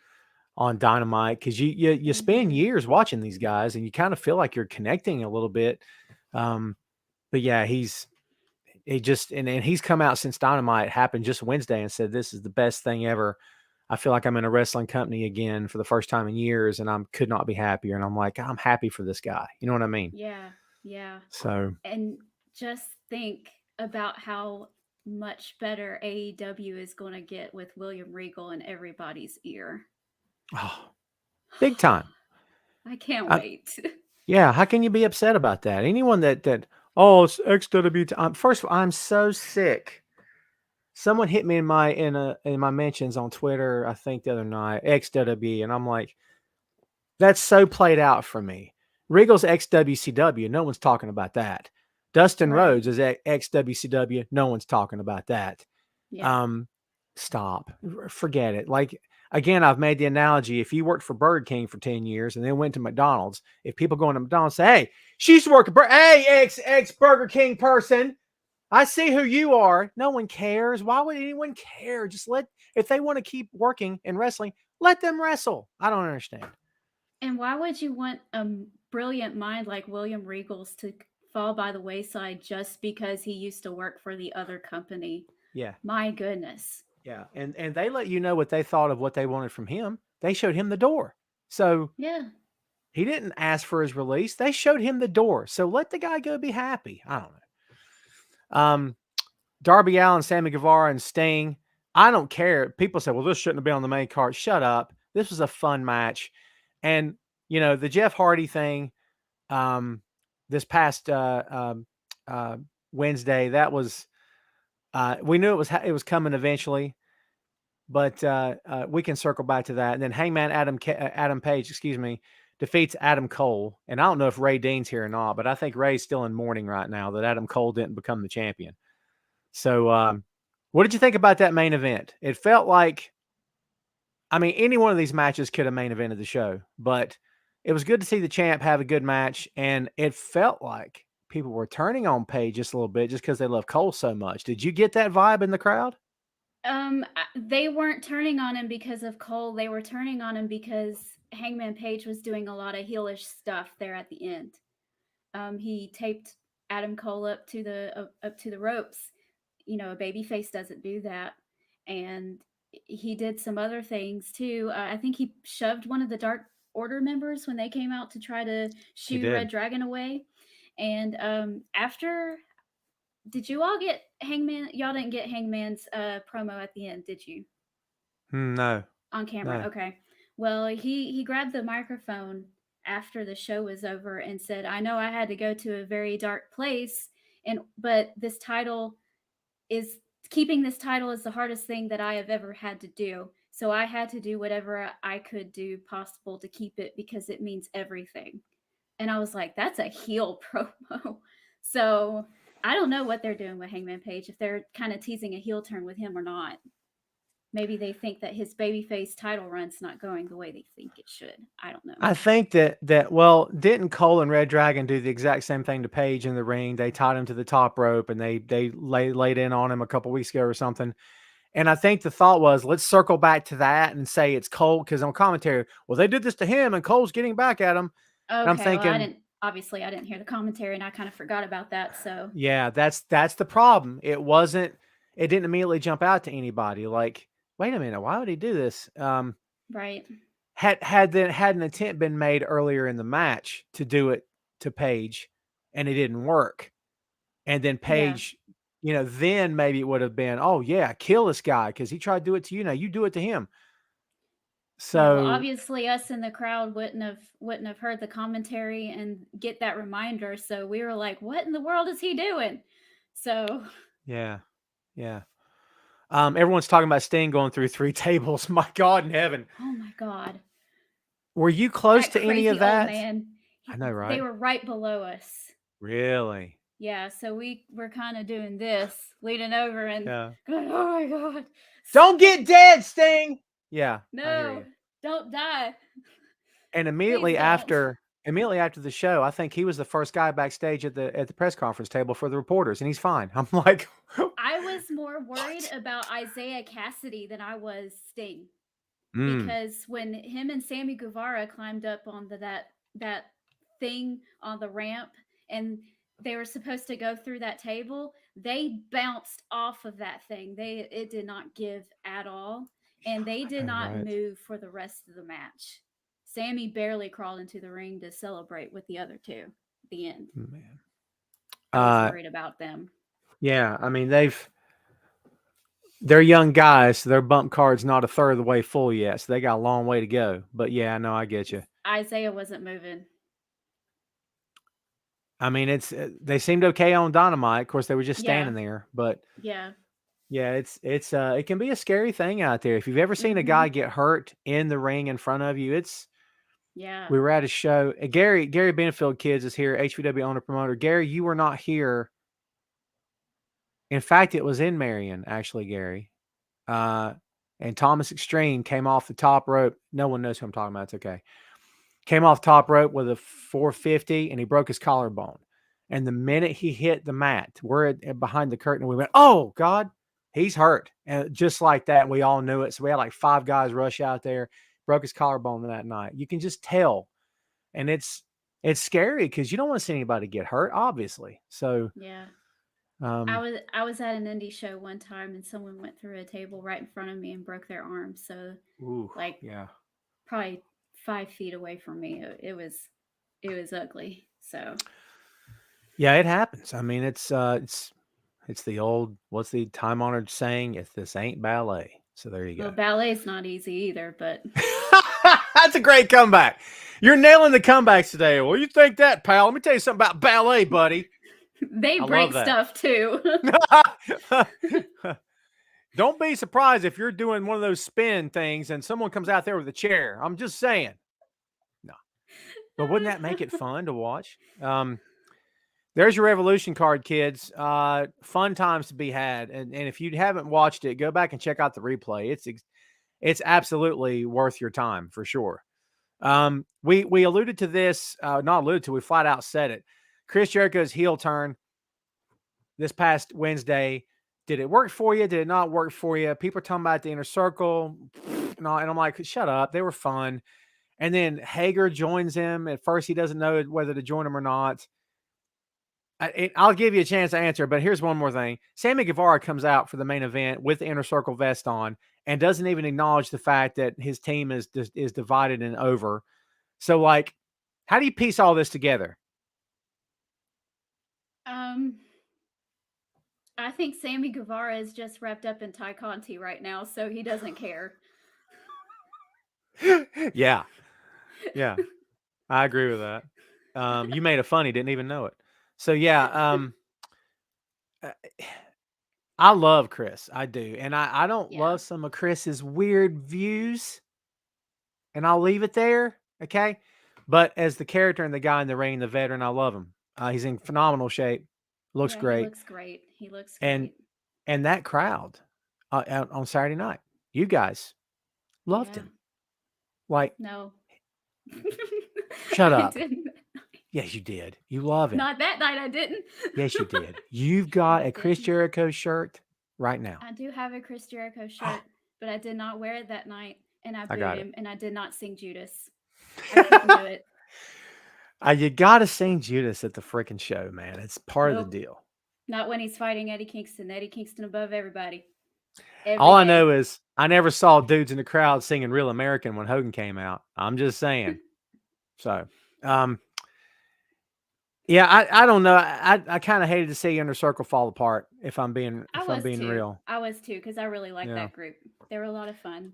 Dynamite, because you spend years watching these guys and you kind of feel like you're connecting a little bit. But yeah, he's come out since Dynamite happened just Wednesday and said, this is the best thing ever. I feel like I'm in a wrestling company again for the first time in years, and I could not be happier. And I'm like, I'm happy for this guy. You know what I mean? Yeah. Yeah. So, and just think about how much better AEW is going to get with William Regal in everybody's ear. Oh, big time. I can't wait. Yeah. How can you be upset about that? Anyone that it's XWT. First of all, I'm so sick. Someone hit me in my mentions on Twitter, I think the other night, XWE, and I'm like, that's so played out for me. Regal's XWCW, no one's talking about that. Dustin Rhodes is XWCW, no one's talking about that. Yeah. Stop. Forget it. Like, again, I've made the analogy, if you worked for Burger King for 10 years and then went to McDonald's, if people go into McDonald's say, hey, she used to work at hey, ex Burger King person, I see who you are. No one cares. Why would anyone care? Just if they want to keep working in wrestling, let them wrestle. I don't understand. And why would you want a brilliant mind like William Regal's to fall by the wayside just because he used to work for the other company? Yeah. My goodness. Yeah. And they let you know what they thought of what they wanted from him. They showed him the door. So yeah, he didn't ask for his release. They showed him the door. So let the guy go be happy. I don't know. Darby Allin, Sammy Guevara, and Sting. I don't care. People say, well, this shouldn't have been on the main card. Shut up. This was a fun match. And the Jeff Hardy thing, this past Wednesday, that was we knew it was coming eventually, but we can circle back to that. And then Hangman Adam Page, excuse me, defeats Adam Cole. And I don't know if Ray Dean's here or not, but I think Ray's still in mourning right now that Adam Cole didn't become the champion. So what did you think about that main event? It felt like, I mean, any one of these matches could have main evented the show, but it was good to see the champ have a good match. And it felt like people were turning on Page just a little bit just because they love Cole so much. Did you get that vibe in the crowd? They weren't turning on him because of Cole. They were turning on him because Hangman Page was doing a lot of heelish stuff there at the end. He taped Adam Cole up to the ropes. A babyface doesn't do that, and he did some other things too. I think he shoved one of the Dark Order members when they came out to try to shoo Red Dragon away. And after, did you all get Hangman? Y'all didn't get Hangman's promo at the end, did you? No. On camera, no. Okay. Well, he grabbed the microphone after the show was over and said, "I know I had to go to a very dark place, but this title is keeping this title is the hardest thing that I have ever had to do. So I had to do whatever I could do possible to keep it because it means everything." And I was like, that's a heel promo. So I don't know what they're doing with Hangman Page, if they're kind of teasing a heel turn with him or not. Maybe they think that his babyface title run's not going the way they think it should. I don't know. I think that well, didn't Cole and Red Dragon do the exact same thing to Page in the ring? They tied him to the top rope and they laid in on him a couple weeks ago or something. And I think the thought was, let's circle back to that and say it's Cole, because on commentary, well, they did this to him and Cole's getting back at him. Okay, and I'm thinking, well, I didn't hear the commentary and I kind of forgot about that. So yeah, that's the problem. It didn't immediately jump out to anybody. Like, wait a minute, why would he do this? Right. Had an attempt been made earlier in the match to do it to Page, and it didn't work, and then Page, then maybe it would have been, oh yeah, kill this guy because he tried to do it to you. Now you do it to him. So well, obviously, us in the crowd wouldn't have heard the commentary and get that reminder. So we were like, "What in the world is he doing?" So yeah. Everyone's talking about Sting going through 3 tables. My God in heaven! Oh my God! Were you close to any of that? Man. I know, right? They were right below us. Really? Yeah. So we were kind of doing this, leaning over and going, "Oh my God! Don't get dead, Sting!" Yeah. No, don't die. And immediately after the show, I think he was the first guy backstage at the press conference table for the reporters, and he's fine. I'm like, I was more worried about Isaiah Cassidy than I was Sting, because when him and Sammy Guevara climbed up on that thing on the ramp and they were supposed to go through that table, they bounced off of that thing. It did not give at all. And they did not move for the rest of the match. Sammy barely crawled into the ring to celebrate with the other two at the end. Man. I was worried about them. Yeah, I mean, they're young guys, so their bump card's not a third of the way full yet, so they got a long way to go. But yeah, no, I get you. Isaiah wasn't moving. I mean, they seemed okay on Dynamite. Of course, they were just standing there, but yeah, it can be a scary thing out there. If you've ever seen a guy get hurt in the ring in front of you, we were at a show. Gary Benefield Kids is here, HVW owner promoter. Gary, you were not here. In fact, it was in Marion, actually, Gary. And Thomas Extreme came off the top rope. No one knows who I'm talking about. It's okay. Came off top rope with a 450, and he broke his collarbone. And the minute he hit the mat, we're behind the curtain, and we went, "Oh God, he's hurt!" And just like that, we all knew it. So we had like 5 guys rush out there, broke his collarbone that night. You can just tell, and it's scary because you don't want to see anybody get hurt, obviously. So yeah. I was at an indie show one time and someone went through a table right in front of me and broke their arm. So probably 5 feet away from me. It was ugly. So yeah, it happens. I mean, it's the old, what's the time honored saying? If this ain't ballet. So there you go. Well, ballet's not easy either, but That's a great comeback. You're nailing the comebacks today. Well, you think that, pal? Let me tell you something about ballet, buddy. They I break love that. stuff too. Don't be surprised if you're doing one of those spin things and someone comes out there with a chair. I'm just saying. No. But wouldn't that make it fun to watch? There's your Revolution card, kids. Fun times to be had. And if you haven't watched it, go back and check out the replay. It's absolutely worth your time for sure. We alluded to this, not alluded to, we flat out said it. Chris Jericho's heel turn this past Wednesday. Did it work for you? Did it not work for you? People are talking about the Inner Circle. And I'm like, shut up. They were fun. And then Hager joins him. At first, he doesn't know whether to join him or not. I'll give you a chance to answer, but here's one more thing. Sammy Guevara comes out for the main event with the Inner Circle vest on and doesn't even acknowledge the fact that his team is divided and over. So, like, how do you piece all this together? I think Sammy Guevara is just wrapped up in Ty Conti right now, so he doesn't care. Yeah. I agree with that. You made a funny, didn't even know it. So yeah, I love Chris. I do. And I don't love some of Chris's weird views. And I'll leave it there. Okay. But as the character and the guy in the ring, the veteran, I love him. He's in phenomenal shape. Looks great. He looks great. And that crowd on Saturday night, you guys loved him. Like, no. Shut up. I didn't. Yes, you did. You love him. Not that night, I didn't. Yes, you did. You've got a Chris Jericho shirt right now. I do have a Chris Jericho shirt, but I did not wear it that night, and I booed him, and I did not sing Judas. I couldn't do it. You got to sing Judas at the freaking show, man. It's part of the deal. Not when he's fighting Eddie Kingston. Eddie Kingston above everybody. All I know is I never saw dudes in the crowd singing Real American when Hogan came out. I'm just saying. So, yeah, I don't know. I kind of hated to see Inner Circle fall apart. If I'm being real, I was too, because I really liked that group. They were a lot of fun.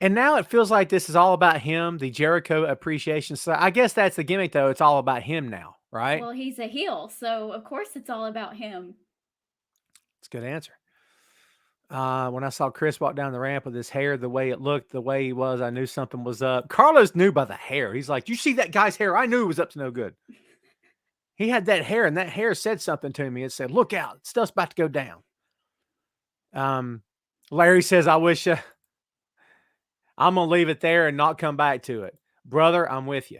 And now it feels like this is all about him, the Jericho appreciation. So I guess that's the gimmick, though. It's all about him now, right? Well, he's a heel, so of course it's all about him. That's a good answer. When I saw Chris walk down the ramp with his hair, the way it looked, the way he was, I knew something was up. Carlos knew by the hair. He's like, you see that guy's hair? I knew it was up to no good. He had that hair, and that hair said something to me. It said, look out, stuff's about to go down. Larry says, I wish I'm going to leave it there and not come back to it. Brother, I'm with you.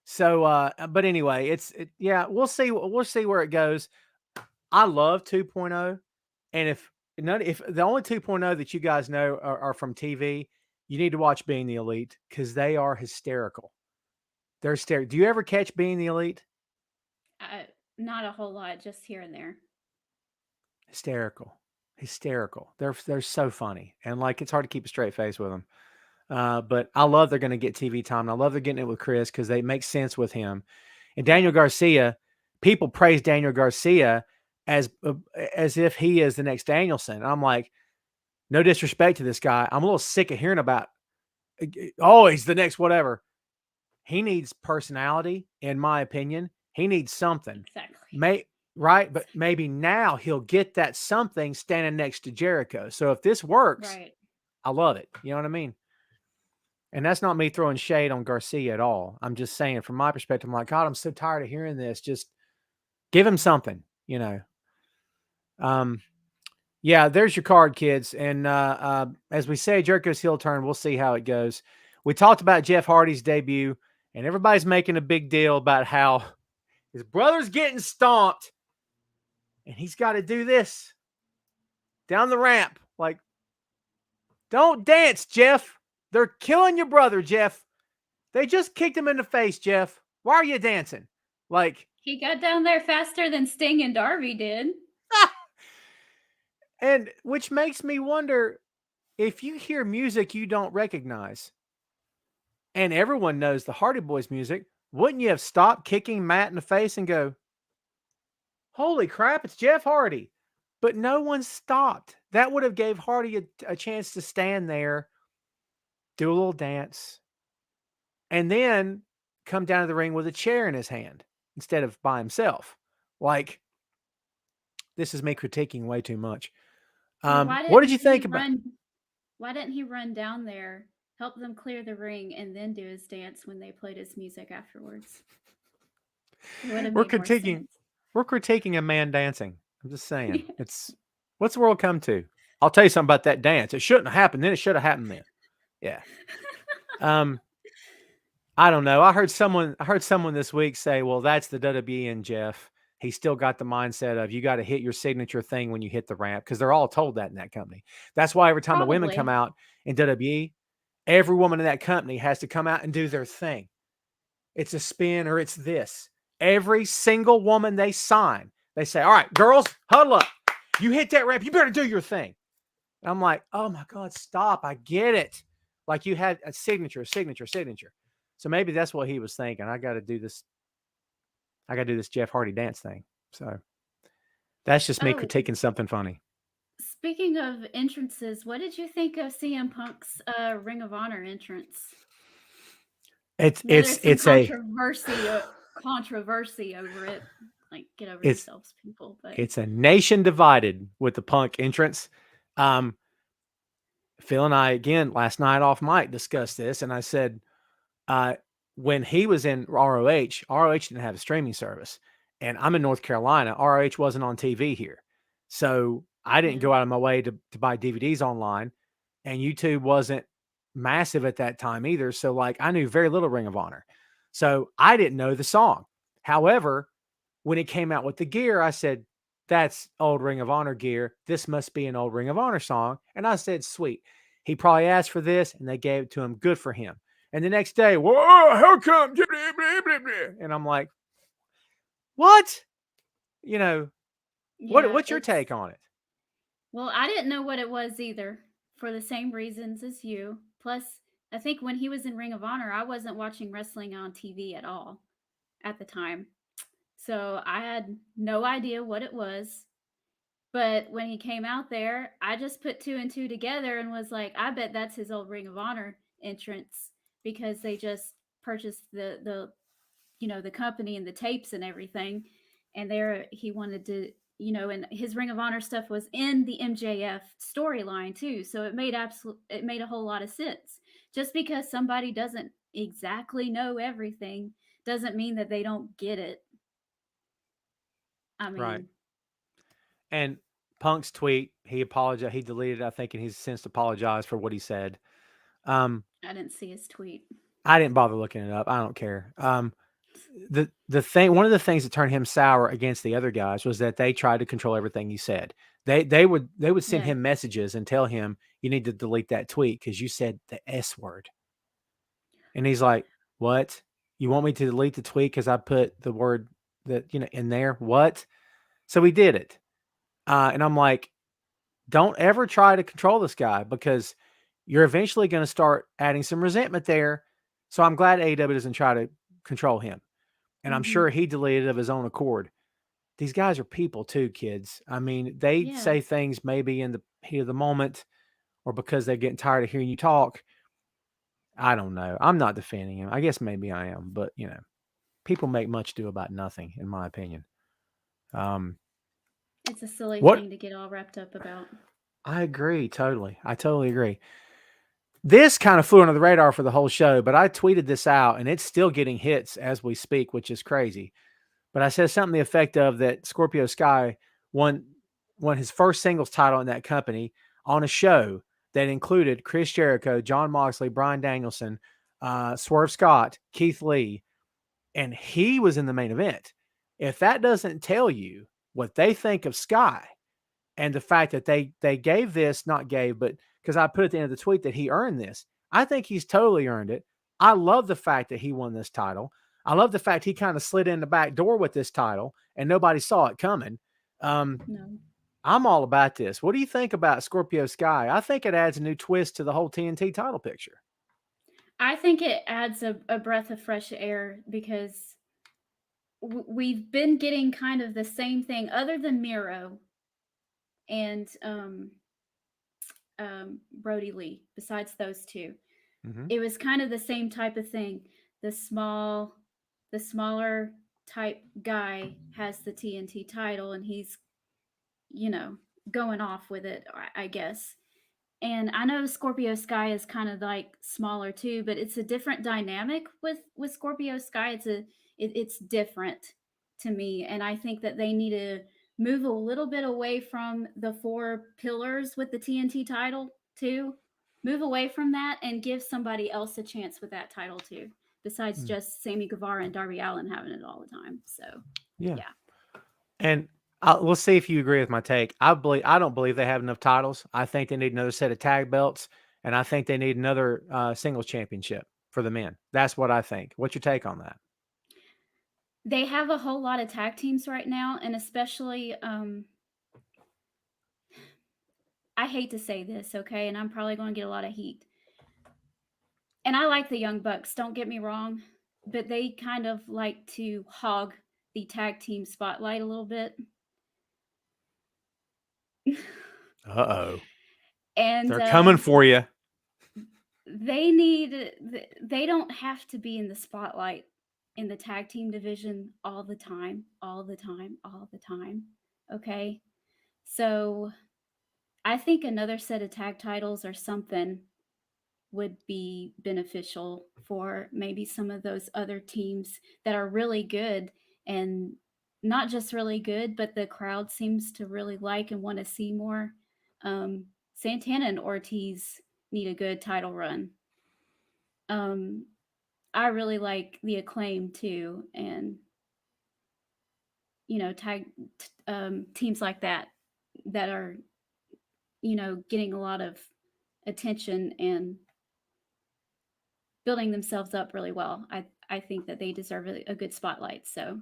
So, but anyway, we'll see. We'll see where it goes. I love 2.0. And if the only 2.0 that you guys know are from TV, you need to watch Being the Elite because they are hysterical. They're hysterical. Do you ever catch Being the Elite? Not a whole lot, just here and there. Hysterical. They're so funny. And like, it's hard to keep a straight face with them. But I love they're going to get TV time. And I love they're getting it with Chris because they make sense with him. And Daniel Garcia, people praise Daniel Garcia as if he is the next Danielson. And I'm like, no disrespect to this guy. I'm a little sick of hearing about, oh, he's the next whatever. He needs personality, in my opinion. He needs something. Exactly. Right? But maybe now he'll get that something standing next to Jericho. So if this works, I love it. You know what I mean? And that's not me throwing shade on Garcia at all. I'm just saying from my perspective, I'm like, God, I'm so tired of hearing this. Just give him something, you know. Yeah, there's your card, kids. And as we say, Jericho's heel turn, we'll see how it goes. We talked about Jeff Hardy's debut, and everybody's making a big deal about how his brother's getting stomped, and he's got to do this down the ramp. Like, don't dance, Jeff. They're killing your brother, Jeff. They just kicked him in the face, Jeff. Why are you dancing? Like, he got down there faster than Sting and Darby did. And which makes me wonder if you hear music you don't recognize, and everyone knows the Hardy Boys music, wouldn't you have stopped kicking Matt in the face and go, holy crap, it's Jeff Hardy? But no one stopped. That would have gave Hardy a chance to stand there, do a little dance, and then come down to the ring with a chair in his hand instead of by himself. Like, this is me critiquing way too much. Well, why What did didn't you he think about? run? Why didn't he run down there, help them clear the ring, and then do his dance when they played his music afterwards? It would have We're made more critiquing. sense. We're critiquing a man dancing. I'm just saying. It's what's the world come to? I'll tell you something about that dance. It shouldn't have happened then. It should have happened then. Yeah. I don't know. I heard someone this week say, "Well, that's the WWE and Jeff. He's still got the mindset of you got to hit your signature thing when you hit the ramp because they're all told that in that company. That's why every time the women come Probably. out in WWE, every woman in that company has to come out and do their thing. It's a spin or it's this. Every single woman they sign, they say, "All right, girls, huddle up. You hit that ramp. You better do your thing." And I'm like, "Oh my God, stop. I get it. Like you had a signature, signature, signature." So maybe that's what he was thinking. I got to do this. I got to do this Jeff Hardy dance thing. So that's just me Oh, critiquing something funny. speaking of entrances, what did you think of CM Punk's Ring of Honor entrance? It's I know it's there's some it's a controversy over it. Like, get over it's yourselves, people. But it's a nation divided with the Punk entrance. Um, Phil and I again last night off mic discussed this, and I said uh, when he was in ROH didn't have a streaming service, and I'm in North Carolina. ROH wasn't on TV here, so I didn't yeah, go out of my way to buy DVDs online, and YouTube wasn't massive at that time either. So like I knew very little Ring of Honor, so I didn't know the song. However, when it came out with the gear, I said, "That's old Ring of Honor gear. This must be an old Ring of Honor song." And I said, "Sweet." He probably asked for this, and they gave it to him. Good for him. And the next day, whoa, how come? And I'm like, what? You know, yeah. what's your take on it? Well, I didn't know what it was either, for the same reasons as you. Plus, I think when he was in Ring of Honor, I wasn't watching wrestling on TV at all at the time, so I had no idea what it was. But when he came out there, I just put two and two together and was like, I bet that's his old Ring of Honor entrance because they just purchased the the company and the tapes and everything, and there he wanted to and his Ring of Honor stuff was in the MJF storyline too, so it made a whole lot of sense. Just because somebody doesn't exactly know everything doesn't mean that they don't get it. I Right. mean, And Punk's tweet, he apologized. He deleted it, I think, and he's since apologized for what he said. Um, I didn't see his tweet. I didn't bother looking it up. I don't care. The thing, one of the things that turned him sour against the other guys was that they tried to control everything he said. They would send Yeah. him messages and tell him you need to delete that tweet because you said the S word. And he's like, "What? You want me to delete the tweet because I put the word that in there? What?" So he did it. And I'm like, don't ever try to control this guy because you're eventually going to start adding some resentment there. So I'm glad AEW doesn't try to control him. And I'm Hmm. sure he deleted it of his own accord. These guys are people too, kids. I mean, they Yeah. say things maybe in the heat of the moment or because they're getting tired of hearing you talk. I don't know. I'm not defending him. I guess maybe I am, but people make much do about nothing, in my opinion. Um, It's a silly what thing to get all wrapped up about. I agree totally. I totally agree. This kind of flew under the radar for the whole show, but I tweeted this out and it's still getting hits as we speak, which is crazy. But I said something to the effect of that Scorpio Sky won his first singles title in that company on a show that included Chris Jericho, John Moxley, Bryan Danielson, Swerve Scott, Keith Lee, and he was in the main event. If that doesn't tell you what they think of Sky and the fact that they gave this, not gave, but because I put at the end of the tweet that he earned this, I think he's totally earned it. I love the fact that he won this title. I love the fact he kind of slid in the back door with this title and nobody saw it coming. Um, No. I'm all about this. What do you think about Scorpio Sky? I think it adds a new twist to the whole TNT title picture. I think it adds a breath of fresh air because we've been getting kind of the same thing other than Miro and Brody Lee, besides those two. Mm-hmm. It was kind of the same type of thing. the smaller type guy has the TNT title, and he's, you know, going off with it, I guess. And I know Scorpio Sky is kind of like smaller too, but it's a different dynamic with Scorpio Sky. It's different to me, and I think that they need to move a little bit away from the four pillars with the TNT title too. Move away from that and give somebody else a chance with that title too, besides just Sammy Guevara and Darby Allin having it all the time. So Yeah. yeah. And we'll see if you agree with my take. I don't believe they have enough titles. I think they need another set of tag belts, and I think they need another singles championship for the men. That's what I think. What's your take on that? They have a whole lot of tag teams right now, and especially I hate to say this, okay, and I'm probably going to get a lot of heat. And I like the Young Bucks, don't get me wrong, but they kind of like to hog the tag team spotlight a little bit. Uh-oh. And They're coming for you. they don't have to be in the spotlight in the tag team division all the time. Okay? So I think another set of tag titles or something would be beneficial for maybe some of those other teams that are really good, and not just really good, but the crowd seems to really like and want to see more. Santana and Ortiz need a good title run. I really like the Acclaim too, and teams like that are getting a lot of attention and building themselves up really well. I think that they deserve a good spotlight. So,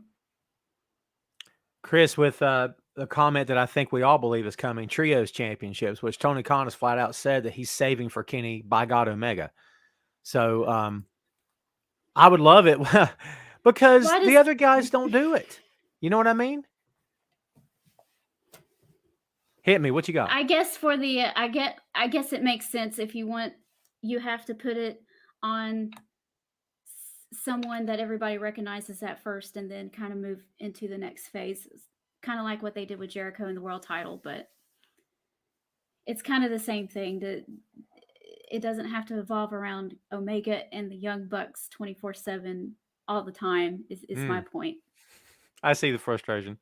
Chris, with a comment that I think we all believe is coming, Trios Championships, which Tony Khan has flat out said that he's saving for Kenny by God Omega. So I would love it because the other guys don't do it. You know what I mean? Hit me. What you got? I guess I guess it makes sense if you have to put it on someone that everybody recognizes at first and then kind of move into the next phase. Kind of like what they did with Jericho in the world title, but it's kind of the same thing. It doesn't have to evolve around Omega and the Young Bucks 24/7 all the time is my point. I see the frustration.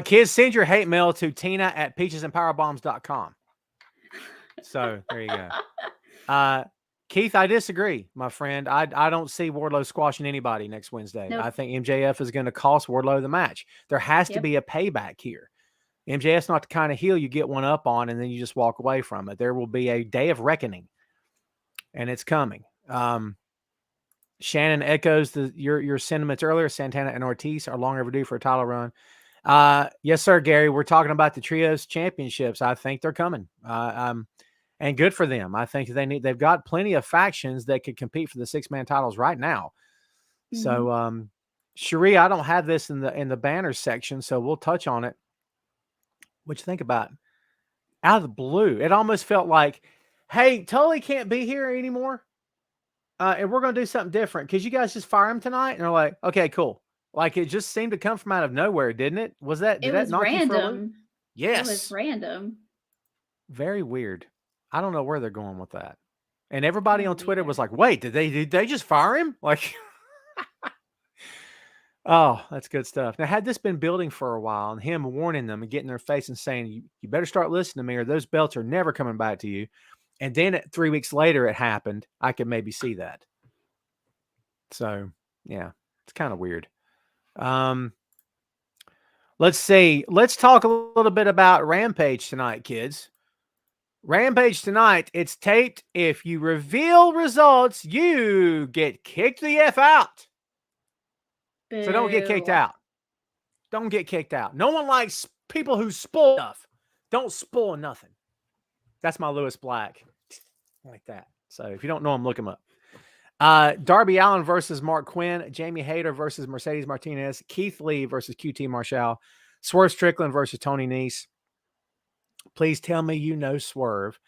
Kids, send your hate mail to Tina at peachesandpowerbombs.com. So there you go. Keith, I disagree, my friend. I don't see Wardlow squashing anybody next Wednesday. Nope. I think MJF is going to cost Wardlow the match. There has to be a payback here. MJF's not the kind of heel you get one up on and then you just walk away from it. There will be a day of reckoning, and it's coming. Shannon echoes your sentiments earlier. Santana and Ortiz are long overdue for a title run. Yes, sir, Gary. We're talking about the Trios Championships. I think they're coming. And good for them. I think they've got plenty of factions that could compete for the 6-man titles right now. Mm-hmm. So, Cherie, I don't have this in the banner section, so we'll touch on it. What you think about it? Out of the blue? It almost felt like, hey, Tully can't be here anymore. And we're going to do something different. Could you guys just fire him tonight? And they're like, okay, cool. Like it just seemed to come from out of nowhere, didn't it? Did that knock you for a loop? Yes. It was random. Very weird. I don't know where they're going with that. And everybody on Twitter was like, wait, did they just fire him? Like, oh, that's good stuff. Now, had this been building for a while and him warning them and getting their face and saying, you better start listening to me or those belts are never coming back to you. And then 3 weeks later it happened, I could maybe see that. So, yeah, it's kind of weird. Let's see. Let's talk a little bit about Rampage tonight, kids. Rampage tonight, it's taped. If you reveal results, you get kicked the F out. Boo. So don't get kicked out. Don't get kicked out. No one likes people who spoil stuff. Don't spoil nothing. That's my Lewis Black. Like that. So if you don't know him, look him up. Darby Allin versus Mark Quinn. Jamie Hayter versus Mercedes Martinez. Keith Lee versus QT Marshall. Swerve Strickland versus Tony Nese. Please tell me you know Swerve.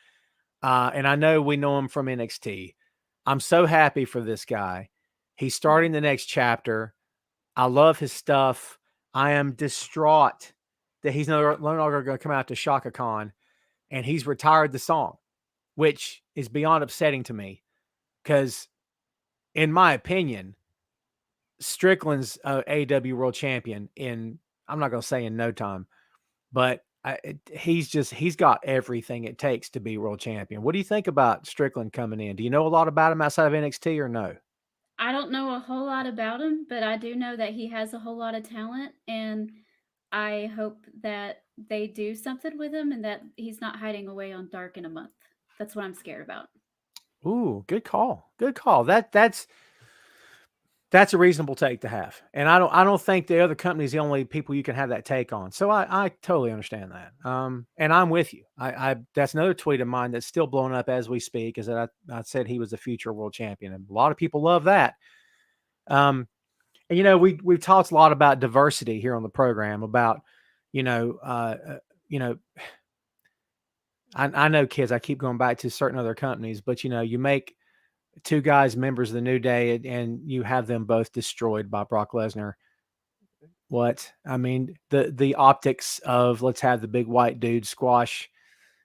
And I know we know him from NXT. I'm so happy for this guy. He's starting the next chapter. I love his stuff. I am distraught that he's no longer going to come out to Shaka Khan, and he's retired the song, which is beyond upsetting to me because, in my opinion, Strickland's AEW World Champion in, I'm not going to say in no time, but he's got everything it takes to be world champion. What do you think about Strickland coming in? Do you know a lot about him outside of NXT or no? I don't know a whole lot about him, but I do know that he has a whole lot of talent, and I hope that they do something with him and that he's not hiding away on Dark in a month. That's what I'm scared about. Ooh, good call. Good call. That's a reasonable take to have. And I don't think the other company's the only people you can have that take on. So I totally understand that. And I'm with you. I that's another tweet of mine that's still blowing up as we speak, is that I said he was the future world champion. And a lot of people love that. And we've talked a lot about diversity here on the program, about, I know, kids, I keep going back to certain other companies, but you make two guys members of the New Day and you have them both destroyed by Brock Lesnar. What? I mean, the optics of let's have the big white dude squash.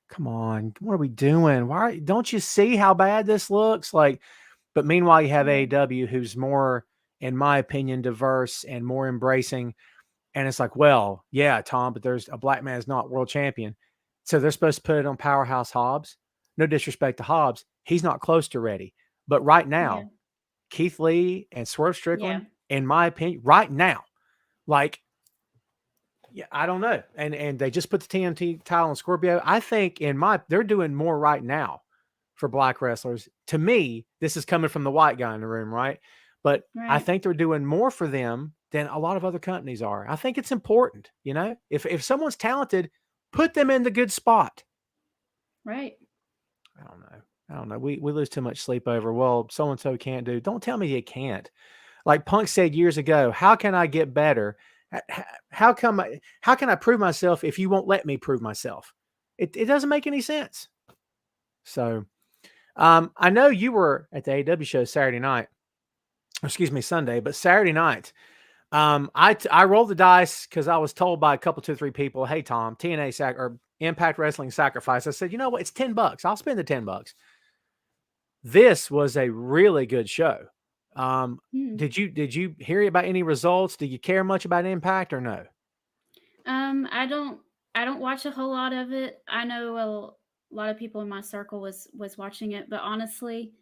Come on. What are we doing? Don't you see how bad this looks? But meanwhile, you have AEW, who's more, in my opinion, diverse and more embracing. And it's like, well, yeah, Tom, but there's a black man is not world champion. So they're supposed to put it on Powerhouse Hobbs. No disrespect to Hobbs. He's not close to ready. But right now, Keith Lee and Swerve Strickland, in my opinion, right now, I don't know. And they just put the TNT title on Scorpio. I think they're doing more right now for black wrestlers. To me, this is coming from the white guy in the room, right? But I think they're doing more for them than a lot of other companies are. I think it's important, if someone's talented, put them in the good spot. Right. I don't know. We lose too much sleep over, well, so-and-so can't do. Don't tell me you can't. Like Punk said years ago, how can I get better? How can I prove myself if you won't let me prove myself? It doesn't make any sense. So I know you were at the AEW show Saturday night. Sunday, but Saturday night, I rolled the dice because I was told by a couple, 2 or 3 people, hey, Tom, TNA or Impact Wrestling Sacrifice. I said, you know what? It's $10. I'll spend the $10. This was a really good show. Did you hear about any results? Do you care much about Impact or no? I don't watch a whole lot of it. I know a lot of people in my circle was watching it, but honestly,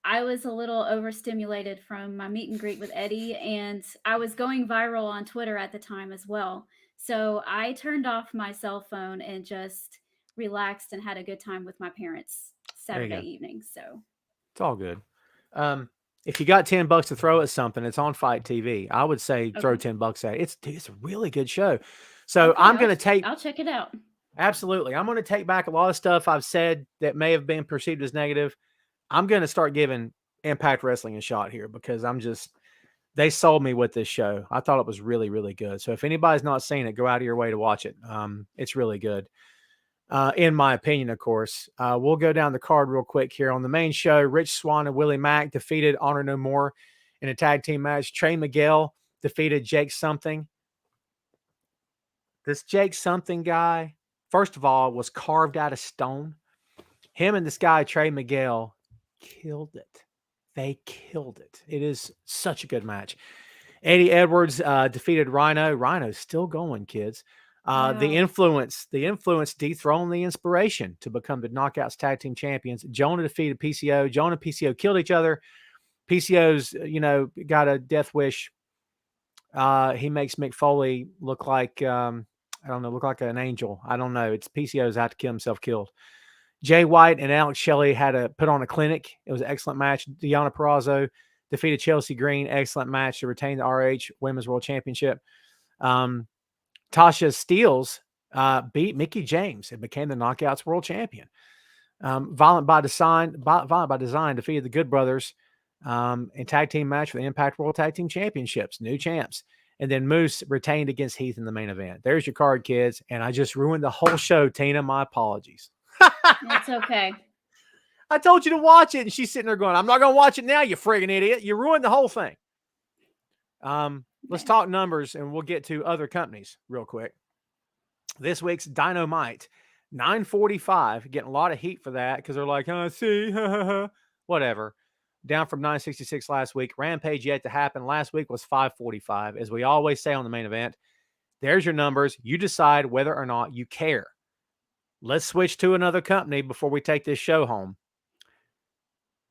I was a little overstimulated from my meet and greet with Eddie, and I was going viral on Twitter at the time as well. So I turned off my cell phone and just relaxed and had a good time with my parents Saturday evening. So it's all good. If you got $10 to throw at something, it's on Fight TV. I would say throw $10 at it. It's a really good show. So I'll check it out. Absolutely. I'm going to take back a lot of stuff I've said that may have been perceived as negative. I'm going to start giving Impact Wrestling a shot here because they sold me with this show. I thought it was really, really good. So if anybody's not seen it, go out of your way to watch it. It's really good. In my opinion, of course. We'll go down the card real quick here. On the main show, Rich Swann and Willie Mack defeated Honor No More in a tag team match. Trey Miguel defeated Jake Something. This Jake Something guy, first of all, was carved out of stone. Him and this guy, Trey Miguel, killed it. They killed it. It is such a good match. Eddie Edwards defeated Rhino. Rhino's still going, kids. The influence dethroned the Inspiration to become the Knockouts Tag Team Champions. Jonah defeated PCO. Jonah and PCO killed each other. PCO's, got a death wish. He makes Mick Foley look like, look like an angel. I don't know. It's PCO's out to kill himself killed. Jay White and Alex Shelley had to put on a clinic. It was an excellent match. Deonna Purrazzo defeated Chelsea Green. Excellent match to retain the RH Women's World Championship. Tasha Steelz beat Mickie James and became the Knockouts World Champion. Violent by Design defeated the Good Brothers in tag team match for the Impact World Tag Team Championships, new champs. And then Moose retained against Heath in the main event. There's your card, kids. And I just ruined the whole show, Tina. My apologies. That's okay. I told you to watch it. And she's sitting there going, I'm not going to watch it now, you friggin' idiot. You ruined the whole thing. Let's talk numbers and we'll get to other companies real quick. This week's Dynamite, 945, getting a lot of heat for that because they're like, see, whatever. Down from 966 last week. Rampage yet to happen. Last week was 545. As we always say on the main event, there's your numbers. You decide whether or not you care. Let's switch to another company before we take this show home.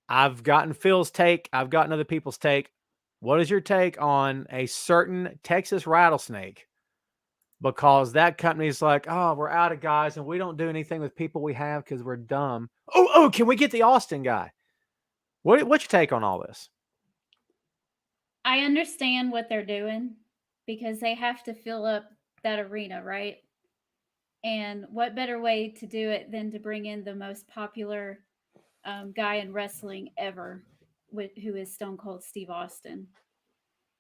I've gotten Phil's take. I've gotten other people's take. What is your take on a certain Texas rattlesnake? Because that company's like, oh, we're out of guys and we don't do anything with people we have because we're dumb. Oh, can we get the Austin guy? What's your take on all this? I understand what they're doing because they have to fill up that arena, right? And what better way to do it than to bring in the most popular guy in wrestling ever, who is Stone Cold Steve Austin.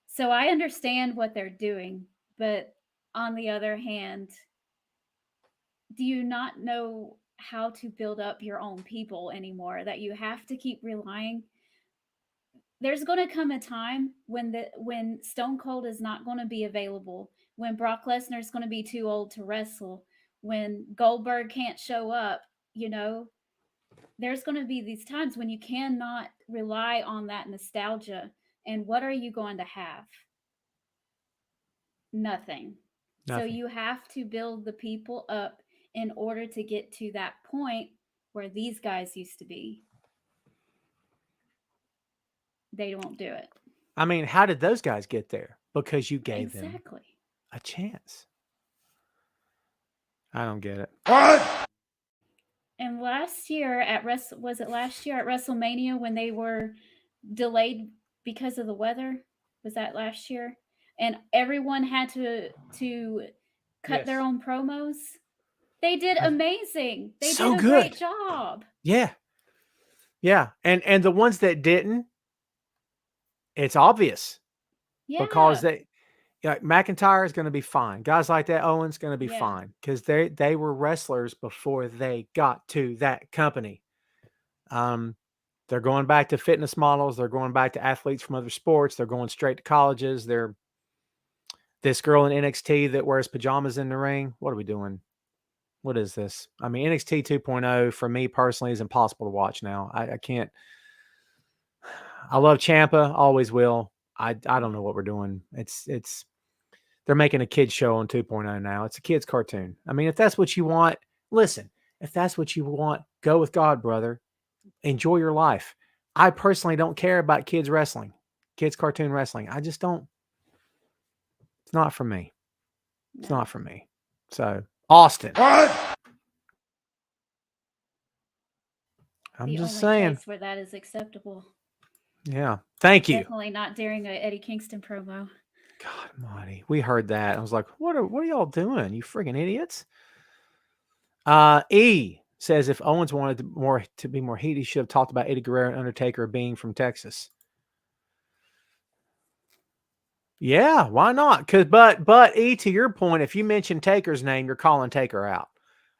So I understand what they're doing, but on the other hand, do you not know how to build up your own people anymore? That you have to keep relying. There's going to come a time when Stone Cold is not going to be available, when Brock Lesnar is going to be too old to wrestle, when Goldberg can't show up. There's going to be these times when you cannot rely on that nostalgia. And what are you going to have? Nothing. So you have to build the people up in order to get to that point where these guys used to be. They won't do it. I mean, how did those guys get there? Because you gave them a chance. I don't get it. What? And last year at WrestleMania when they were delayed because of the weather? Was that last year? And everyone had to cut their own promos. They did amazing. They did a great job. Yeah. Yeah. And the ones that didn't, it's obvious. Yeah. Because McIntyre is going to be fine. Guys like that, Owens going to be fine. Because they were wrestlers before they got to that company. They're going back to fitness models. They're going back to athletes from other sports. They're going straight to colleges. They're this girl in NXT that wears pajamas in the ring. What are we doing? What is this? I mean, NXT 2.0 for me personally is impossible to watch now. I can't. I love Ciampa, always will. I don't know what we're doing. It's they're making a kid's show on 2.0 now. It's a kid's cartoon. I mean, if that's what you want, listen. If that's what you want, go with God, brother. Enjoy your life. I personally don't care about kids wrestling, kids cartoon wrestling. I just don't. It's not for me. It's not for me. So, Austin. What? I'm just saying. Place where that is acceptable. Yeah. Thank you. Definitely not during a Eddie Kingston promo. God, Marty. We heard that. I was like, what are y'all doing? You friggin' idiots. E says if Owens wanted to be more heat, he should have talked about Eddie Guerrero and Undertaker being from Texas. Yeah, why not? But E, to your point, if you mention Taker's name, you're calling Taker out,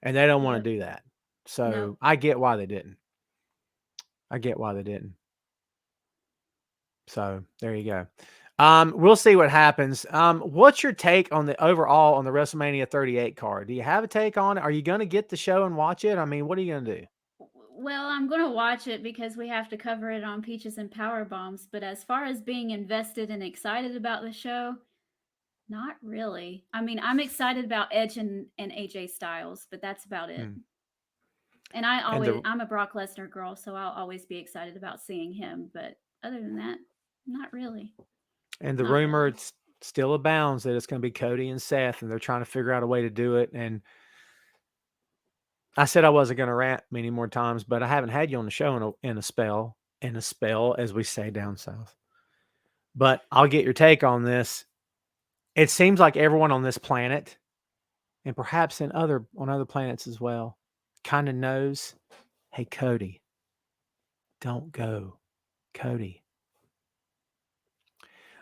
and they don't want to do that. So I get why they didn't. So there you go. We'll see what happens. What's your take on the overall on the WrestleMania 38 card? Do you have a take on it? Are you going to get the show and watch it? I mean, what are you going to do? Well, I'm going to watch it because we have to cover it on Peaches and Power Bombs. But as far as being invested and excited about the show, not really. I mean, I'm excited about Edge and AJ Styles, but that's about it. And I'm a Brock Lesnar girl, so I'll always be excited about seeing him. But other than that, not really. And the rumor still abounds that it's going to be Cody and Seth, and they're trying to figure out a way to do it. And I said I wasn't going to rant many more times, but I haven't had you on the show in a spell, as we say down south. But I'll get your take on this. It seems like everyone on this planet, and perhaps on other planets as well, kind of knows, hey, Cody, don't go, Cody.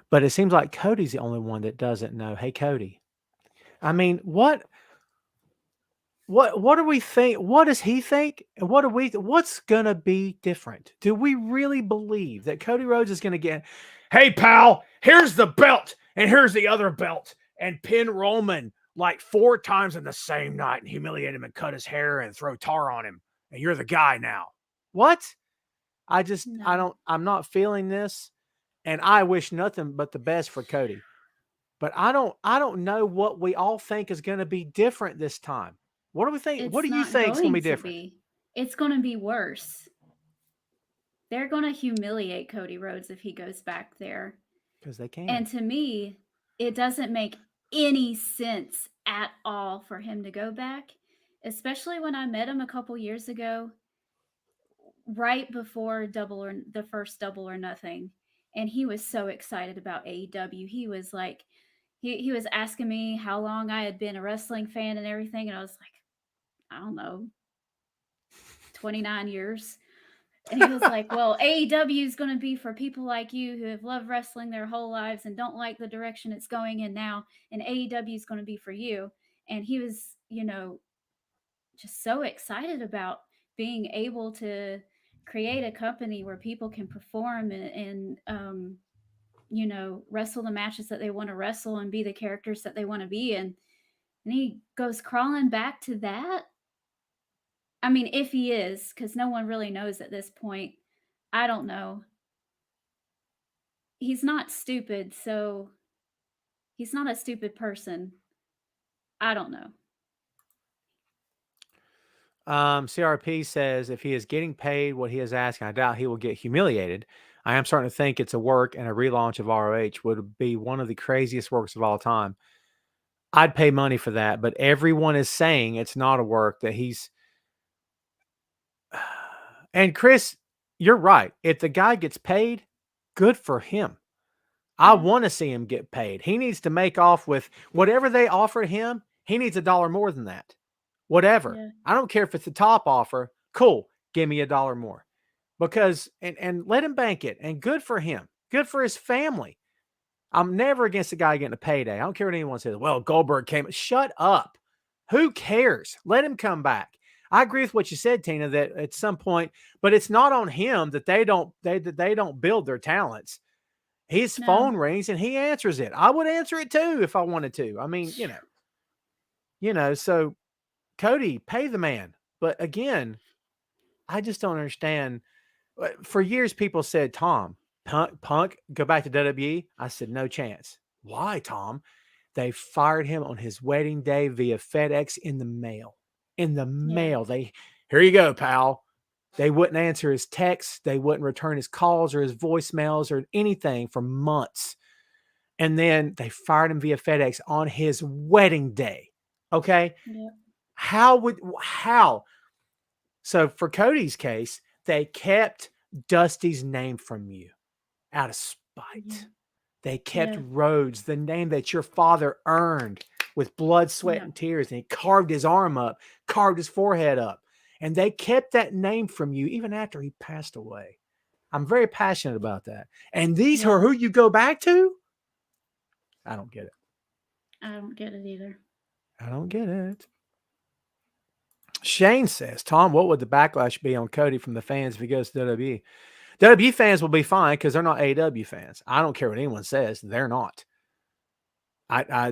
But it seems like Cody's the only one that doesn't know, hey, Cody. I mean, what What do we think? What does he think? And what do we? What's gonna be different? Do we really believe that Cody Rhodes is gonna get? Hey, pal, here's the belt, and here's the other belt, and pin Roman like 4 times in the same night, and humiliate him, and cut his hair, and throw tar on him, and you're the guy now. What? I No, don't. I'm not feeling this, and I wish nothing but the best for Cody. But I don't know what we all think is going to be different this time. What do we think? What it's do you not think is going to going be to different? be. It's going to be worse. They're going to humiliate Cody Rhodes if he goes back there. Because they can. And to me, it doesn't make any sense at all for him to go back, especially when I met him a couple years ago, right before the first Double or Nothing. And he was so excited about AEW. He was like, he was asking me how long I had been a wrestling fan and everything. And I was like, I don't know, 29 years. And he was like, well, AEW is going to be for people like you who have loved wrestling their whole lives and don't like the direction it's going in now. And AEW is going to be for you. And he was, just so excited about being able to create a company where people can perform and wrestle the matches that they want to wrestle and be the characters that they want to be. And he goes crawling back to that. I mean, if he is, because no one really knows at this point. I don't know. He's not stupid, so he's not a stupid person. I don't know. CRP says if he is getting paid what he is asking, I doubt he will get humiliated. I am starting to think it's a work, and a relaunch of ROH would be one of the craziest works of all time. I'd pay money for that, but everyone is saying it's not a work, that he's. And Chris, you're right. If the guy gets paid, good for him. I Yeah. want to see him get paid. He needs to make off with whatever they offer him. He needs $1 more than that. Whatever. Yeah. I don't care if it's the top offer. Cool. Give me $1 more. Because and let him bank it. And good for him. Good for his family. I'm never against a guy getting a payday. I don't care what anyone says. Well, Goldberg came. Shut up. Who cares? Let him come back. I agree with what you said, Tina, that at some point, but it's not on him that they don't build their talents. His No. phone rings and he answers it. I would answer it too if I wanted to. I mean, so Cody, pay the man. But again, I just don't understand. For years, people said, Tom, Punk, go back to WWE. I said, no chance. Why, Tom? They fired him on his wedding day via FedEx in the mail. In the Yeah. mail. Here you go, pal. They wouldn't answer his texts. They wouldn't return his calls or his voicemails or anything for months. And then they fired him via FedEx on his wedding day. Okay. Yeah. How? So for Cody's case, they kept Dusty's name from you out of spite. Yeah. They kept Yeah. Rhodes, the name that your father earned with blood, sweat, Yeah. and tears. And he carved his arm up, carved his forehead up. And they kept that name from you even after he passed away. I'm very passionate about that. And these Yeah. are who you go back to? I don't get it. I don't get it either. I don't get it. Shane says, Tom, what would the backlash be on Cody from the fans if he goes to WWE? WWE fans will be fine because they're not AEW fans. I don't care what anyone says. They're not.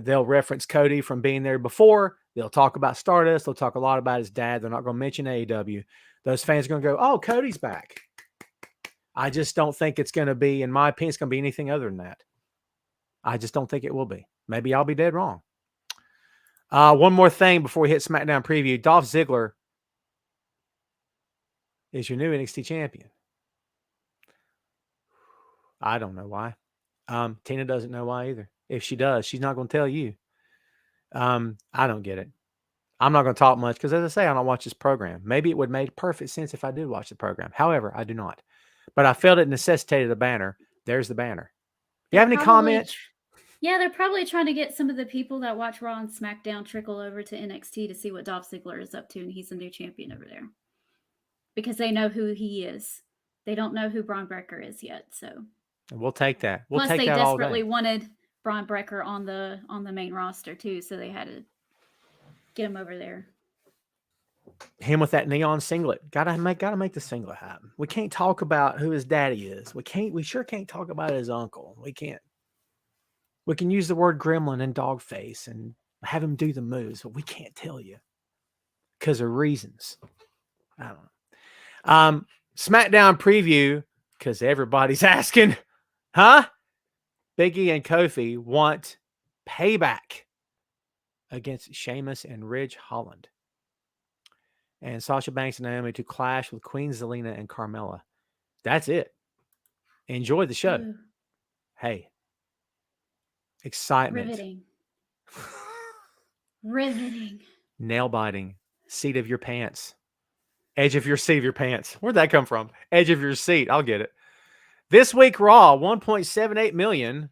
They'll reference Cody from being there before. They'll talk about Stardust. They'll talk a lot about his dad. They're not going to mention AEW. Those fans are going to go, oh, Cody's back. I just don't think it's going to be, in my opinion, it's going to be anything other than that. I just don't think it will be. Maybe I'll be dead wrong. One more thing before we hit SmackDown preview. Dolph Ziggler is your new NXT champion. I don't know why. Tina doesn't know why either. If she does, she's not going to tell you. I don't get it. I'm not going to talk much because, as I say, I don't watch this program. Maybe it would make perfect sense if I did watch the program. However, I do not. But I felt it necessitated a banner. There's the banner. You have any comments? Yeah, they're probably trying to get some of the people that watch Raw and SmackDown trickle over to NXT to see what Dolph Ziggler is up to, and he's the new champion over there. Because they know who he is. They don't know who Braun Breaker is yet, so. We'll take that. We'll Plus, take they that all day. desperately wanted Braun Breaker on the main roster too, so they had to get him over there. Him with that neon singlet. Gotta make the singlet happen. We can't talk about who his daddy is. We sure can't talk about his uncle. We can't. We can use the word gremlin and dog face and have him do the moves, but we can't tell you because of reasons. I don't know. SmackDown preview, because everybody's asking, huh? Big E and Kofi want payback against Sheamus and Ridge Holland. And Sasha Banks and Naomi to clash with Queen Zelina and Carmella. That's it. Enjoy the show. Ooh, Hey. Excitement. riveting. Riveting. Nail biting. Seat of your pants. Edge of your seat of your pants. Where'd that come from? Edge of your seat. I'll get it. This week, Raw, 1.78 million.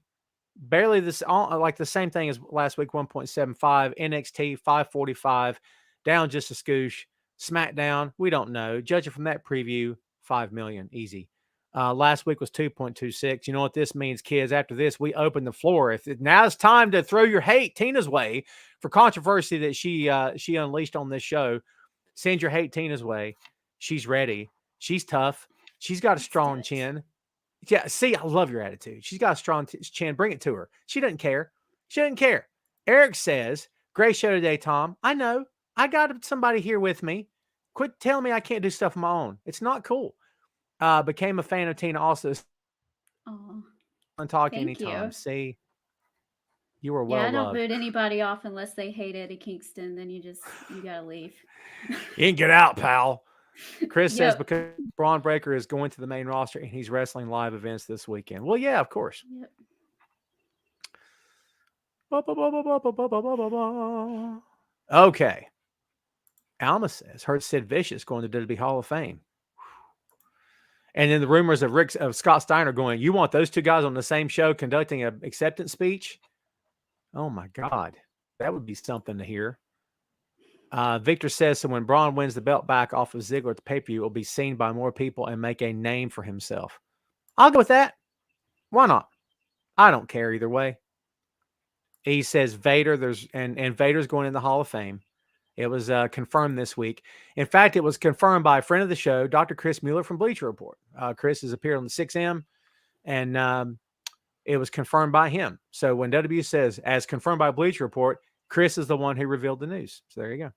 Barely this, like the same thing as last week, 1.75. NXT, 545. Down just a scoosh. SmackDown, we don't know. Judging from that preview, 5 million. Easy. Last week was 2.26. You know what this means, kids? After this, we open the floor. Now it's time to throw your hate Tina's way for controversy that she unleashed on this show. Send your hate Tina's way. She's ready. She's tough. She's got a strong chin. Yeah, see, I love your attitude. She's got a strong chin. Bring it to her. She doesn't care. She doesn't care. Eric says, great show today, Tom. I know. I got somebody here with me. Quit telling me I can't do stuff on my own. It's not cool. Became a fan of Tina also. Oh, On talk thank anytime. you. See, you were well Yeah, I don't loved. boot anybody off unless they hate Eddie Kingston. Then you gotta leave. You can get out, pal. Chris says Yep. because Braun Breaker is going to the main roster and he's wrestling live events this weekend. Well, yeah, of course. Yep. Okay. Alma says, heard Sid Vicious going to WWE Hall of Fame. And then the rumors of Scott Steiner going, you want those two guys on the same show conducting an acceptance speech? Oh, my God. That would be something to hear. Victor says, so when Braun wins the belt back off of Ziggler at the pay-per-view, it will be seen by more people and make a name for himself. I'll go with that. Why not? I don't care either way. He says Vader, and Vader's going in the Hall of Fame. It was confirmed this week. In fact, it was confirmed by a friend of the show, Dr. Chris Mueller from Bleacher Report. Chris has appeared on the 6M, and it was confirmed by him. So when WWE says, as confirmed by Bleacher Report, Chris is the one who revealed the news. So there you go.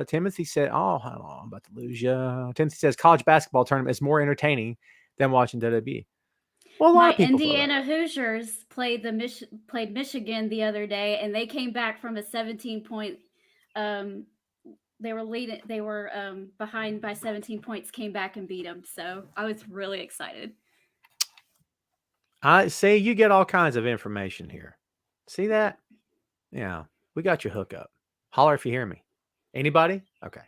Timothy said, oh, hold on, I'm about to lose you. Timothy says, college basketball tournament is more entertaining than watching WWE. Well, a lot My of people Indiana Hoosiers played Michigan the other day, and they came back from a 17-point. They were behind by 17 points, came back and beat them. So I was really excited. I see you get all kinds of information here. See that? Yeah, we got your hookup. Holler if you hear me. Anybody? Okay.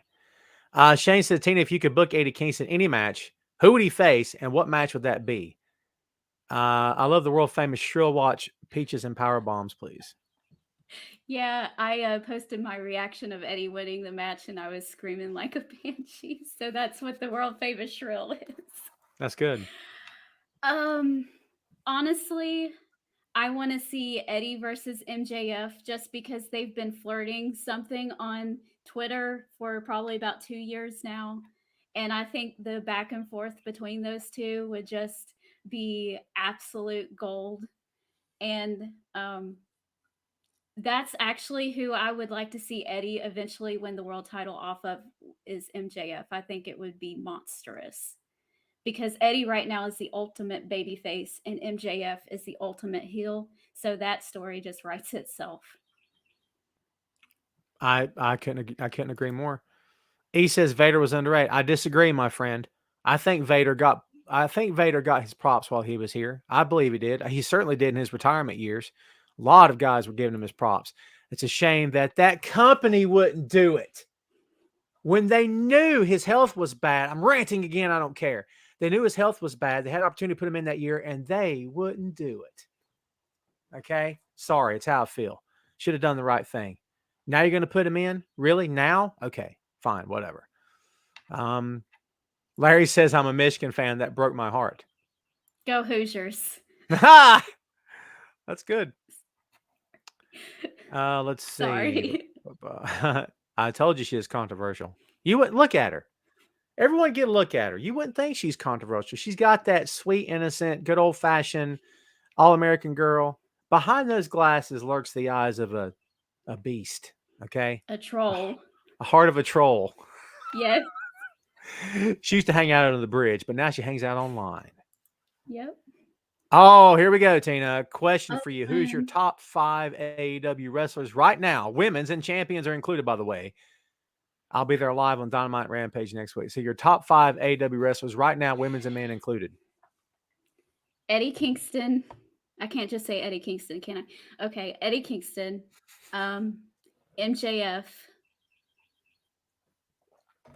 Shane said, Tina, if you could book Eddie Kingston any match, who would he face and what match would that be? I love the world famous Shrill Watch Peaches and Power Bombs, please. Yeah, I posted my reaction of Eddie winning the match, and I was screaming like a banshee. So that's what the world famous Shrill is. That's good. Honestly, I want to see Eddie versus MJF just because they've been flirting something on Twitter for probably about 2 years now. And I think the back and forth between those two would just be absolute gold. And that's actually who I would like to see Eddie eventually win the world title off of is MJF. I think it would be monstrous. Because Eddie right now is the ultimate babyface and MJF is the ultimate heel. So that story just writes itself. I couldn't agree more. He says Vader was underrated. I disagree, my friend. I think Vader got his props while he was here. I believe he did. He certainly did in his retirement years. A lot of guys were giving him his props. It's a shame that company wouldn't do it. When they knew his health was bad, I'm ranting again, I don't care. They knew his health was bad. They had an opportunity to put him in that year, and they wouldn't do it. Okay? Sorry, it's how I feel. Should have done the right thing. Now you're going to put him in? Really? Now? Okay, fine, whatever. Larry says, I'm a Michigan fan. That broke my heart. Go Hoosiers. That's good. Let's see. Sorry. I told you she is controversial. You wouldn't look at her. Everyone get a look at her. You wouldn't think she's controversial. She's got that sweet, innocent, good old fashioned all-American girl. Behind those glasses lurks the eyes of a beast. Okay. A troll. A heart of a troll. Yes. She used to hang out under the bridge, but now she hangs out online. Yep. Oh, here we go, Tina. Question for you. Okay. Who's your top 5 AEW wrestlers right now? Women's and champions are included, by the way. I'll be there live on Dynamite Rampage next week. So your top 5 AEW wrestlers right now, women's and men included. Eddie Kingston. I can't just say Eddie Kingston, can I? Okay, Eddie Kingston. MJF.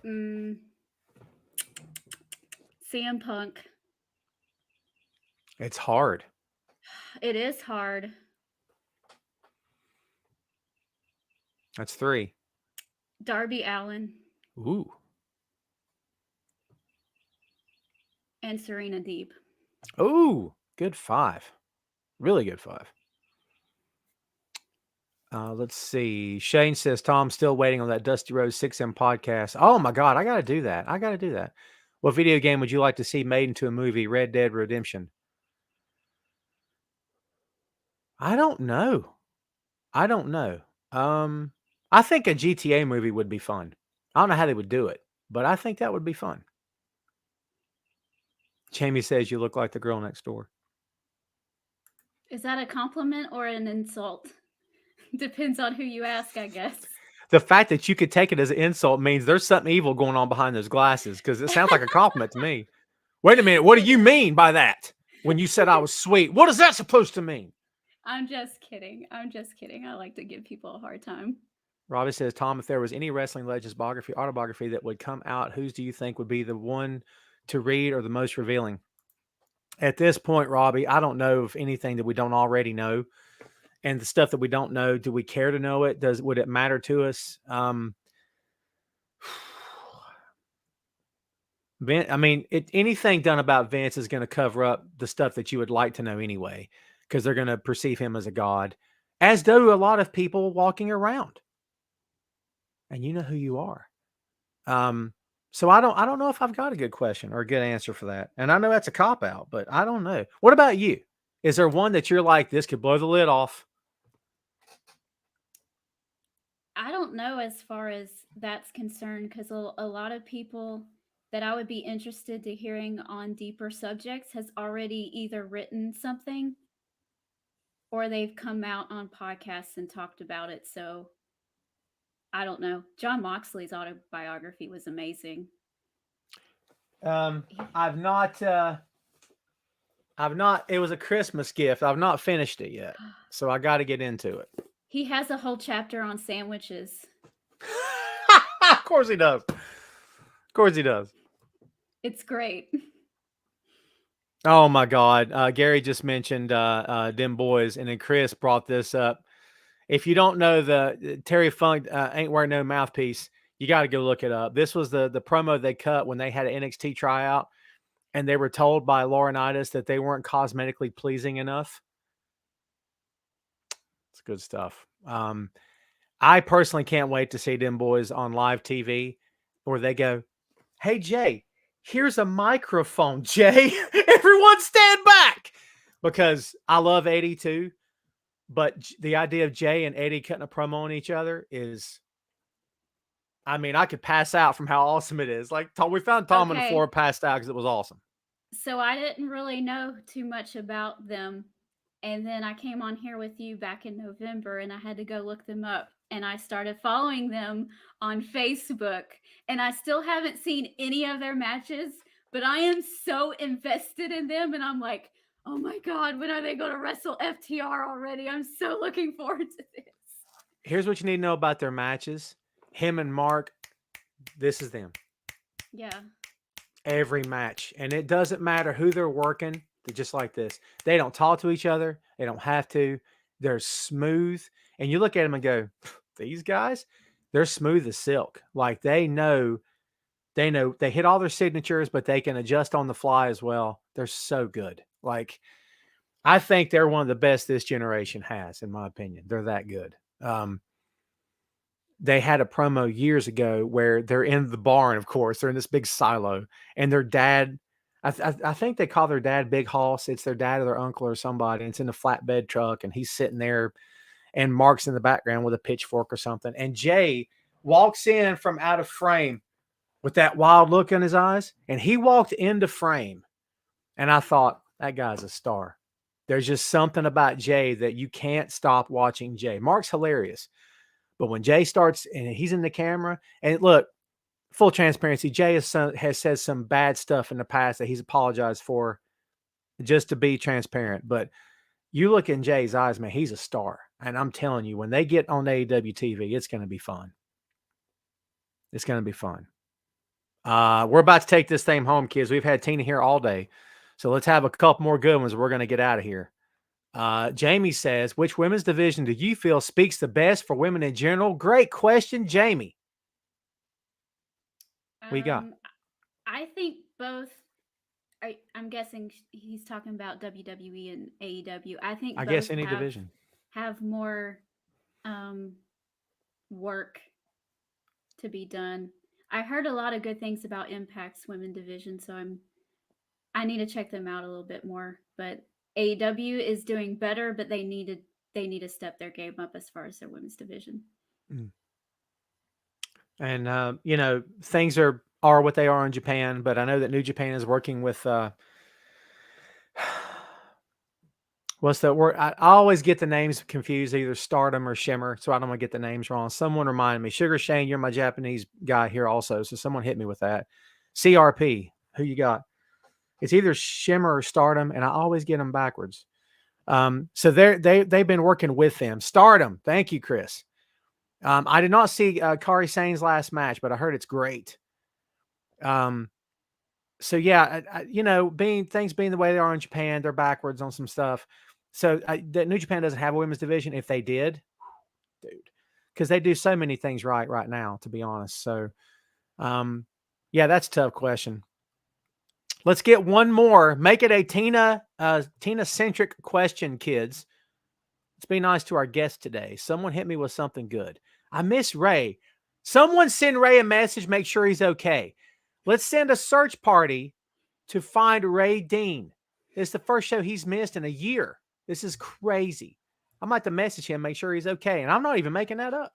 CM Punk. It's hard. It is hard. That's 3. Darby Allin Ooh. and Serena Deeb. Ooh, good 5. Really good 5. Let's see. Shane says, Tom's still waiting on that Dusty Rhodes 6M podcast. Oh my God, I got to do that. What video game would you like to see made into a movie? Red Dead Redemption. I don't know. I think a GTA movie would be fun. I don't know how they would do it, but I think that would be fun. Jamie says you look like the girl next door. Is that a compliment or an insult? Depends on who you ask, I guess. The fact that you could take it as an insult means there's something evil going on behind those glasses, because it sounds like a compliment to me. Wait a minute. What do you mean by that? When you said I was sweet, what is that supposed to mean? I'm just kidding. I like to give people a hard time. Robbie says, Tom, if there was any wrestling legends autobiography that would come out, whose do you think would be the one to read or the most revealing? At this point, Robbie, I don't know of anything that we don't already know. And the stuff that we don't know, do we care to know it? Would it matter to us? Anything done about Vince is going to cover up the stuff that you would like to know anyway, because they're going to perceive him as a god, as do a lot of people walking around. And you know who you are. So I don't know if I've got a good question or a good answer for that. And I know that's a cop-out, but I don't know. What about you? Is there one that you're like, this could blow the lid off? I don't know as far as that's concerned, because a lot of people that I would be interested to hearing on deeper subjects has already either written something or they've come out on podcasts and talked about it. So I don't know. John Moxley's autobiography was amazing. I've not, it was a Christmas gift. I've not finished it yet. So I got to get into it. He has a whole chapter on sandwiches. Of course he does. It's great. Oh my God. Gary just mentioned them boys, and then Chris brought this up. If you don't know the Terry Funk ain't wearing no mouthpiece, you got to go look it up. This was the promo they cut when they had an NXT tryout, and they were told by Laurinaitis that they weren't cosmetically pleasing enough. It's good stuff. I personally can't wait to see them boys on live TV where they go, hey, Jay, here's a microphone, Jay. Everyone stand back. Because I love Eddie too. But the idea of Jay and Eddie cutting a promo on each other is, I could pass out from how awesome it is. Like, we found Tom on the floor, passed out because it was awesome. So I didn't really know too much about them. And then I came on here with you back in November, and I had to go look them up. And I started following them on Facebook. And I still haven't seen any of their matches, but I am so invested in them. And I'm like, oh my God, when are they going to wrestle FTR already? I'm so looking forward to this. Here's what you need to know about their matches. Him and Mark, this is them. Yeah. Every match. And it doesn't matter who they're working. They're just like this. They don't talk to each other. They don't have to. They're smooth. And you look at them and go, these guys, they're smooth as silk. Like they hit all their signatures, but they can adjust on the fly as well. They're so good. Like, I think they're one of the best this generation has, in my opinion. They're that good. they had a promo years ago where they're in the barn, of course, they're in this big silo, and their dad, I think they call their dad Big Hoss. It's their dad or their uncle or somebody. And it's in a flatbed truck, and he's sitting there, and Mark's in the background with a pitchfork or something. And Jay walks in from out of frame with that wild look in his eyes, and he walked into frame, and I thought, that guy's a star. There's just something about Jay that you can't stop watching Jay. Mark's hilarious. But when Jay starts and he's in the camera, and look, full transparency, Jay has said some bad stuff in the past that he's apologized for, just to be transparent. But you look in Jay's eyes, man, he's a star. And I'm telling you, when they get on AEW TV, it's going to be fun. It's going to be fun. We're about to take this thing home, kids. We've had Tina here all day. So let's have a couple more good ones. We're going to get out of here. Jamie says, which women's division do you feel speaks the best for women in general? Great question, Jamie. We got. I think both. I'm guessing he's talking about WWE and AEW. I think I guess any division have more work to be done. I heard a lot of good things about Impact's women division, so I need to check them out a little bit more. But AEW is doing better, but they need to step their game up as far as their women's division. And you know, things are what they are in Japan, but I know that New Japan is working with what's that word? I always get the names confused, either Stardom or Shimmer, so I don't want to get the names wrong. Someone remind me. Sugar Shane, you're my Japanese guy here also, so someone hit me with that. CRP, who you got? It's either Shimmer or Stardom, and I always get them backwards. So they've been working with them. Stardom, thank you, Chris. I did not see Kairi Sane's last match, but I heard it's great. So yeah, you know, things being the way they are in Japan, they're backwards on some stuff. So that New Japan doesn't have a women's division. If they did, dude, because they do so many things right now, to be honest. So, yeah, that's a tough question. Let's get one more. Make it a Tina-centric question, kids. Let's be nice to our guest today. Someone hit me with something good. I miss Ray. Someone send Ray a message, make sure he's okay. Let's send a search party to find Ray Dean. It's the first show he's missed in a year. This is crazy. I might have to message him, make sure he's okay. And I'm not even making that up.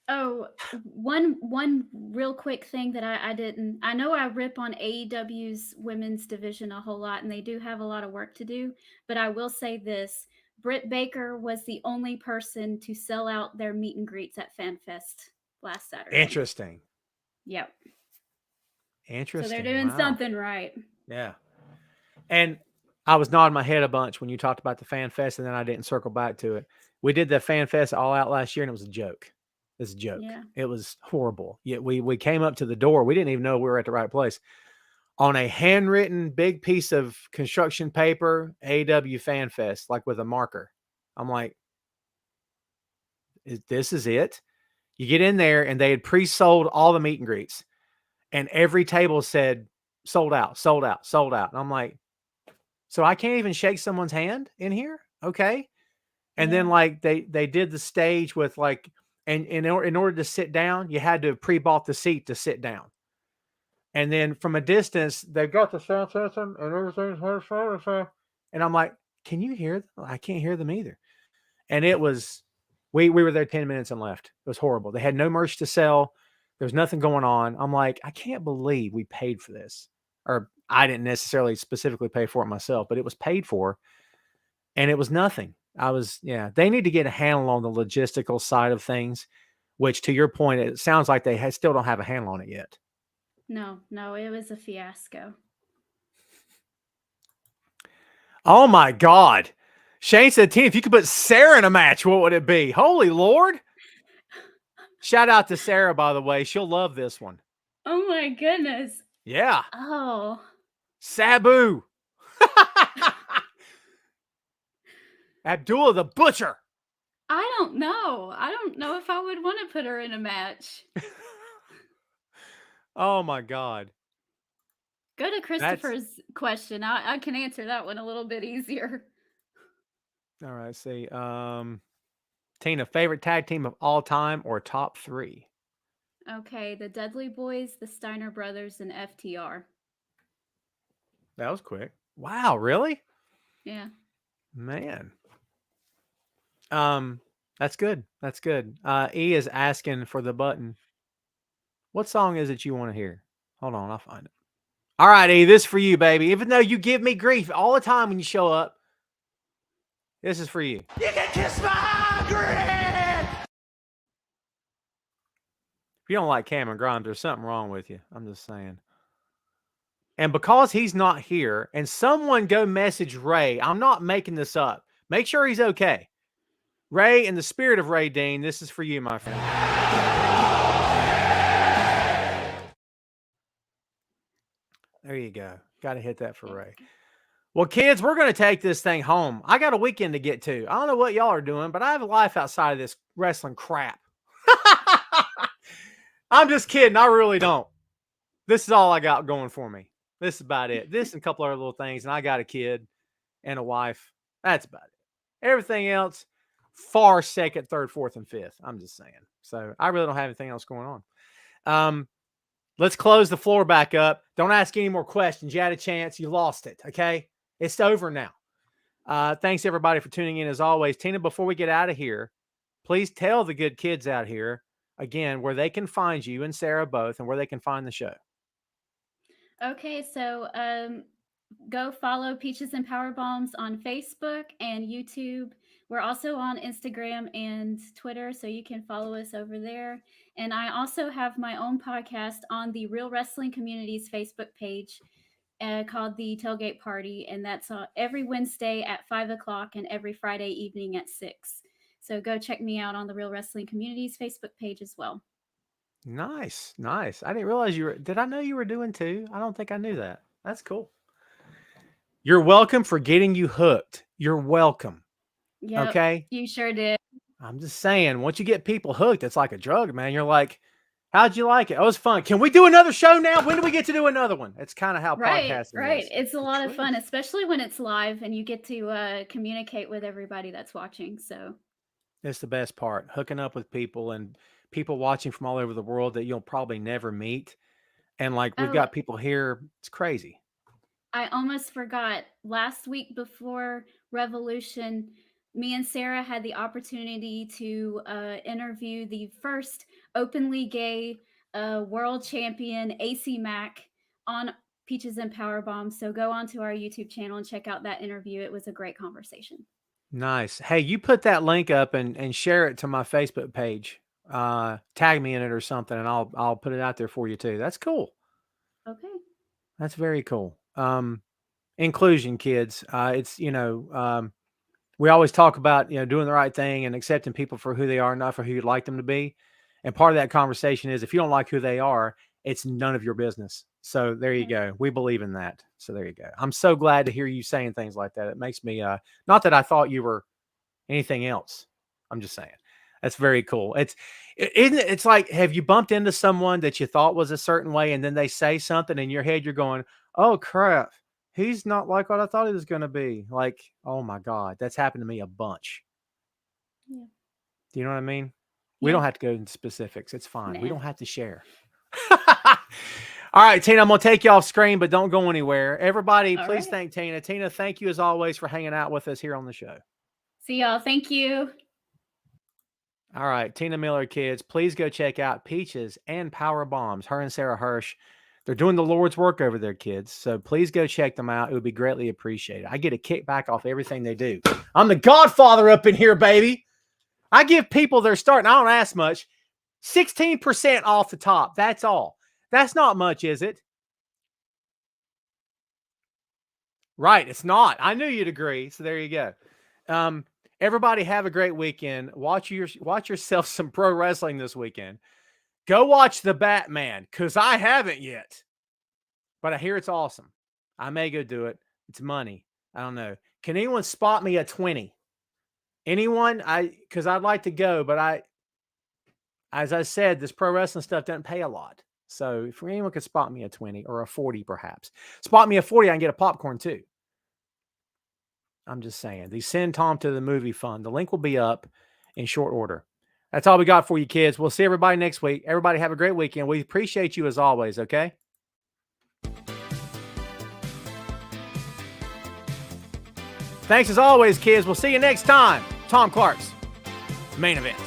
Oh, one real quick thing that I know I rip on AEW's women's division a whole lot, and they do have a lot of work to do, but I will say this. Britt Baker was the only person to sell out their meet and greets at FanFest last Saturday. Interesting. Yep. Interesting. So they're doing something right. Yeah. And I was nodding my head a bunch when you talked about the FanFest, and then I didn't circle back to it. We did the FanFest All Out last year, and it was a joke. It's a joke. Yeah. It was horrible. Yet we came up to the door. We didn't even know we were at the right place. On a handwritten big piece of construction paper, AEW FanFest, like with a marker. I'm like, this is it? You get in there, and they had pre-sold all the meet and greets. And every table said, sold out, sold out, sold out. And I'm like, so I can't even shake someone's hand in here? Okay. And then like they did the stage with like, and in order to sit down, you had to have pre-bought the seat to sit down. And then from a distance, they've got the sound system and everything's and I'm like, can you hear them? I can't hear them either. And it was, we were there 10 minutes and left. It was horrible. They had no merch to sell. There's nothing going on. I'm like, I can't believe we paid for this. Or I didn't necessarily specifically pay for it myself, but it was paid for. And it was nothing. They need to get a handle on the logistical side of things, which to your point, it sounds like they still don't have a handle on it yet. No, it was a fiasco. Oh my God. Shane said, Tina, if you could put Sarah in a match, what would it be? Holy Lord. Shout out to Sarah, by the way. She'll love this one. Oh my goodness. Yeah. Oh. Sabu. Abdullah the Butcher. I don't know if I would want to put her in a match. Oh my God. Go to Christopher's question. I can answer that one a little bit easier. All right, see. Tina, favorite tag team of all time or top 3? Okay, the Dudley Boys, the Steiner Brothers, and FTR. That was quick. Wow, really? Yeah. Man. That's good. That's good. E is asking for the button. What song is it you want to hear? Hold on, I'll find it. All right, E, this is for you, baby. Even though you give me grief all the time when you show up, this is for you. You can kiss my grin. If you don't like Cameron Grimes, there's something wrong with you. I'm just saying. And because he's not here, and someone go message Ray, I'm not making this up. Make sure he's okay. Ray, in the spirit of Ray Dean, this is for you, my friend. There you go. Got to hit that for Ray. Well, kids, we're going to take this thing home. I got a weekend to get to. I don't know what y'all are doing, but I have a life outside of this wrestling crap. I'm just kidding. I really don't. This is all I got going for me. This is about it. This and a couple other little things, and I got a kid and a wife. That's about it. Everything else, far second, third, fourth, and fifth. I'm just saying. So I really don't have anything else going on. Let's close the floor back up. Don't ask any more questions. You had a chance. You lost it. Okay? It's over now. Thanks, everybody, for tuning in as always. Tina, before we get out of here, please tell the good kids out here, again, where they can find you and Sarah both and where they can find the show. Okay, so go follow Peaches and Power Bombs on Facebook and YouTube. We're also on Instagram and Twitter, so you can follow us over there. And I also have my own podcast on the Real Wrestling Community's Facebook page called The Tailgate Party. And that's every Wednesday at 5 o'clock and every Friday evening at 6. So go check me out on the Real Wrestling Community's Facebook page as well. Nice, nice. I didn't realize you were. Did I know you were doing 2? I don't think I knew that. That's cool. You're welcome for getting you hooked. You're welcome. Yeah. Okay. You sure did. I'm just saying, once you get people hooked, it's like a drug, man. You're like, how'd you like it? Oh, it was fun. Can we do another show now? When do we get to do another one? It's kind of how podcasting is. Right. It's a lot of fun, especially when it's live and you get to communicate with everybody that's watching. So it's the best part, hooking up with people and people watching from all over the world that you'll probably never meet. And like, we've got people here. It's crazy. I almost forgot. Last week before Revolution, me and Sarah had the opportunity to interview the first openly gay world champion, AC Mack, on Peaches and Power Bombs. So go onto our YouTube channel and check out that interview. It was a great conversation. Nice. Hey, you put that link up and share it to my Facebook page. Tag me in it or something, and I'll put it out there for you too. That's cool. Okay. That's very cool. Inclusion, kids. It's, we always talk about, doing the right thing and accepting people for who they are, not for who you'd like them to be. And part of that conversation is if you don't like who they are, it's none of your business. So there you go. We believe in that. So there you go. I'm so glad to hear you saying things like that. It makes me, not that I thought you were anything else. I'm just saying. That's very cool. It's like, have you bumped into someone that you thought was a certain way and then they say something in your head, you're going, oh crap, he's not like what I thought he was going to be. Like, oh my God, that's happened to me a bunch. Yeah. Do you know what I mean? We don't have to go into specifics. It's fine. Nah. We don't have to share. All right, Tina, I'm going to take you off screen, but don't go anywhere. Everybody, please thank Tina. Tina, thank you as always for hanging out with us here on the show. See y'all. Thank you. All right, Tina Miller, kids, please go check out Peaches and Power Bombs. Her and Sarah Hirsch, they're doing the Lord's work over there, kids. So please go check them out. It would be greatly appreciated. I get a kickback off everything they do. I'm the Godfather up in here, baby. I give people their start, and I don't ask much, 16% off the top. That's all. That's not much, is it? Right, it's not. I knew you'd agree. So there you go. Everybody have a great weekend. Watch yourself some pro wrestling this weekend. Go watch The Batman, because I haven't yet. But I hear it's awesome. I may go do it. It's money. I don't know. Can anyone spot me a 20? Anyone? Because I'd like to go, but as I said, this pro wrestling stuff doesn't pay a lot. So if anyone could spot me a 20 or a 40, perhaps. Spot me a 40, I can get a popcorn too. I'm just saying. The Send Tom to the Movie Fund. The link will be up. in short order. That's all we got for you, kids. We'll see everybody next week. Everybody have a great weekend. We appreciate you as always, okay? Thanks as always, kids. We'll see you next time. Tom Clark's Main Event.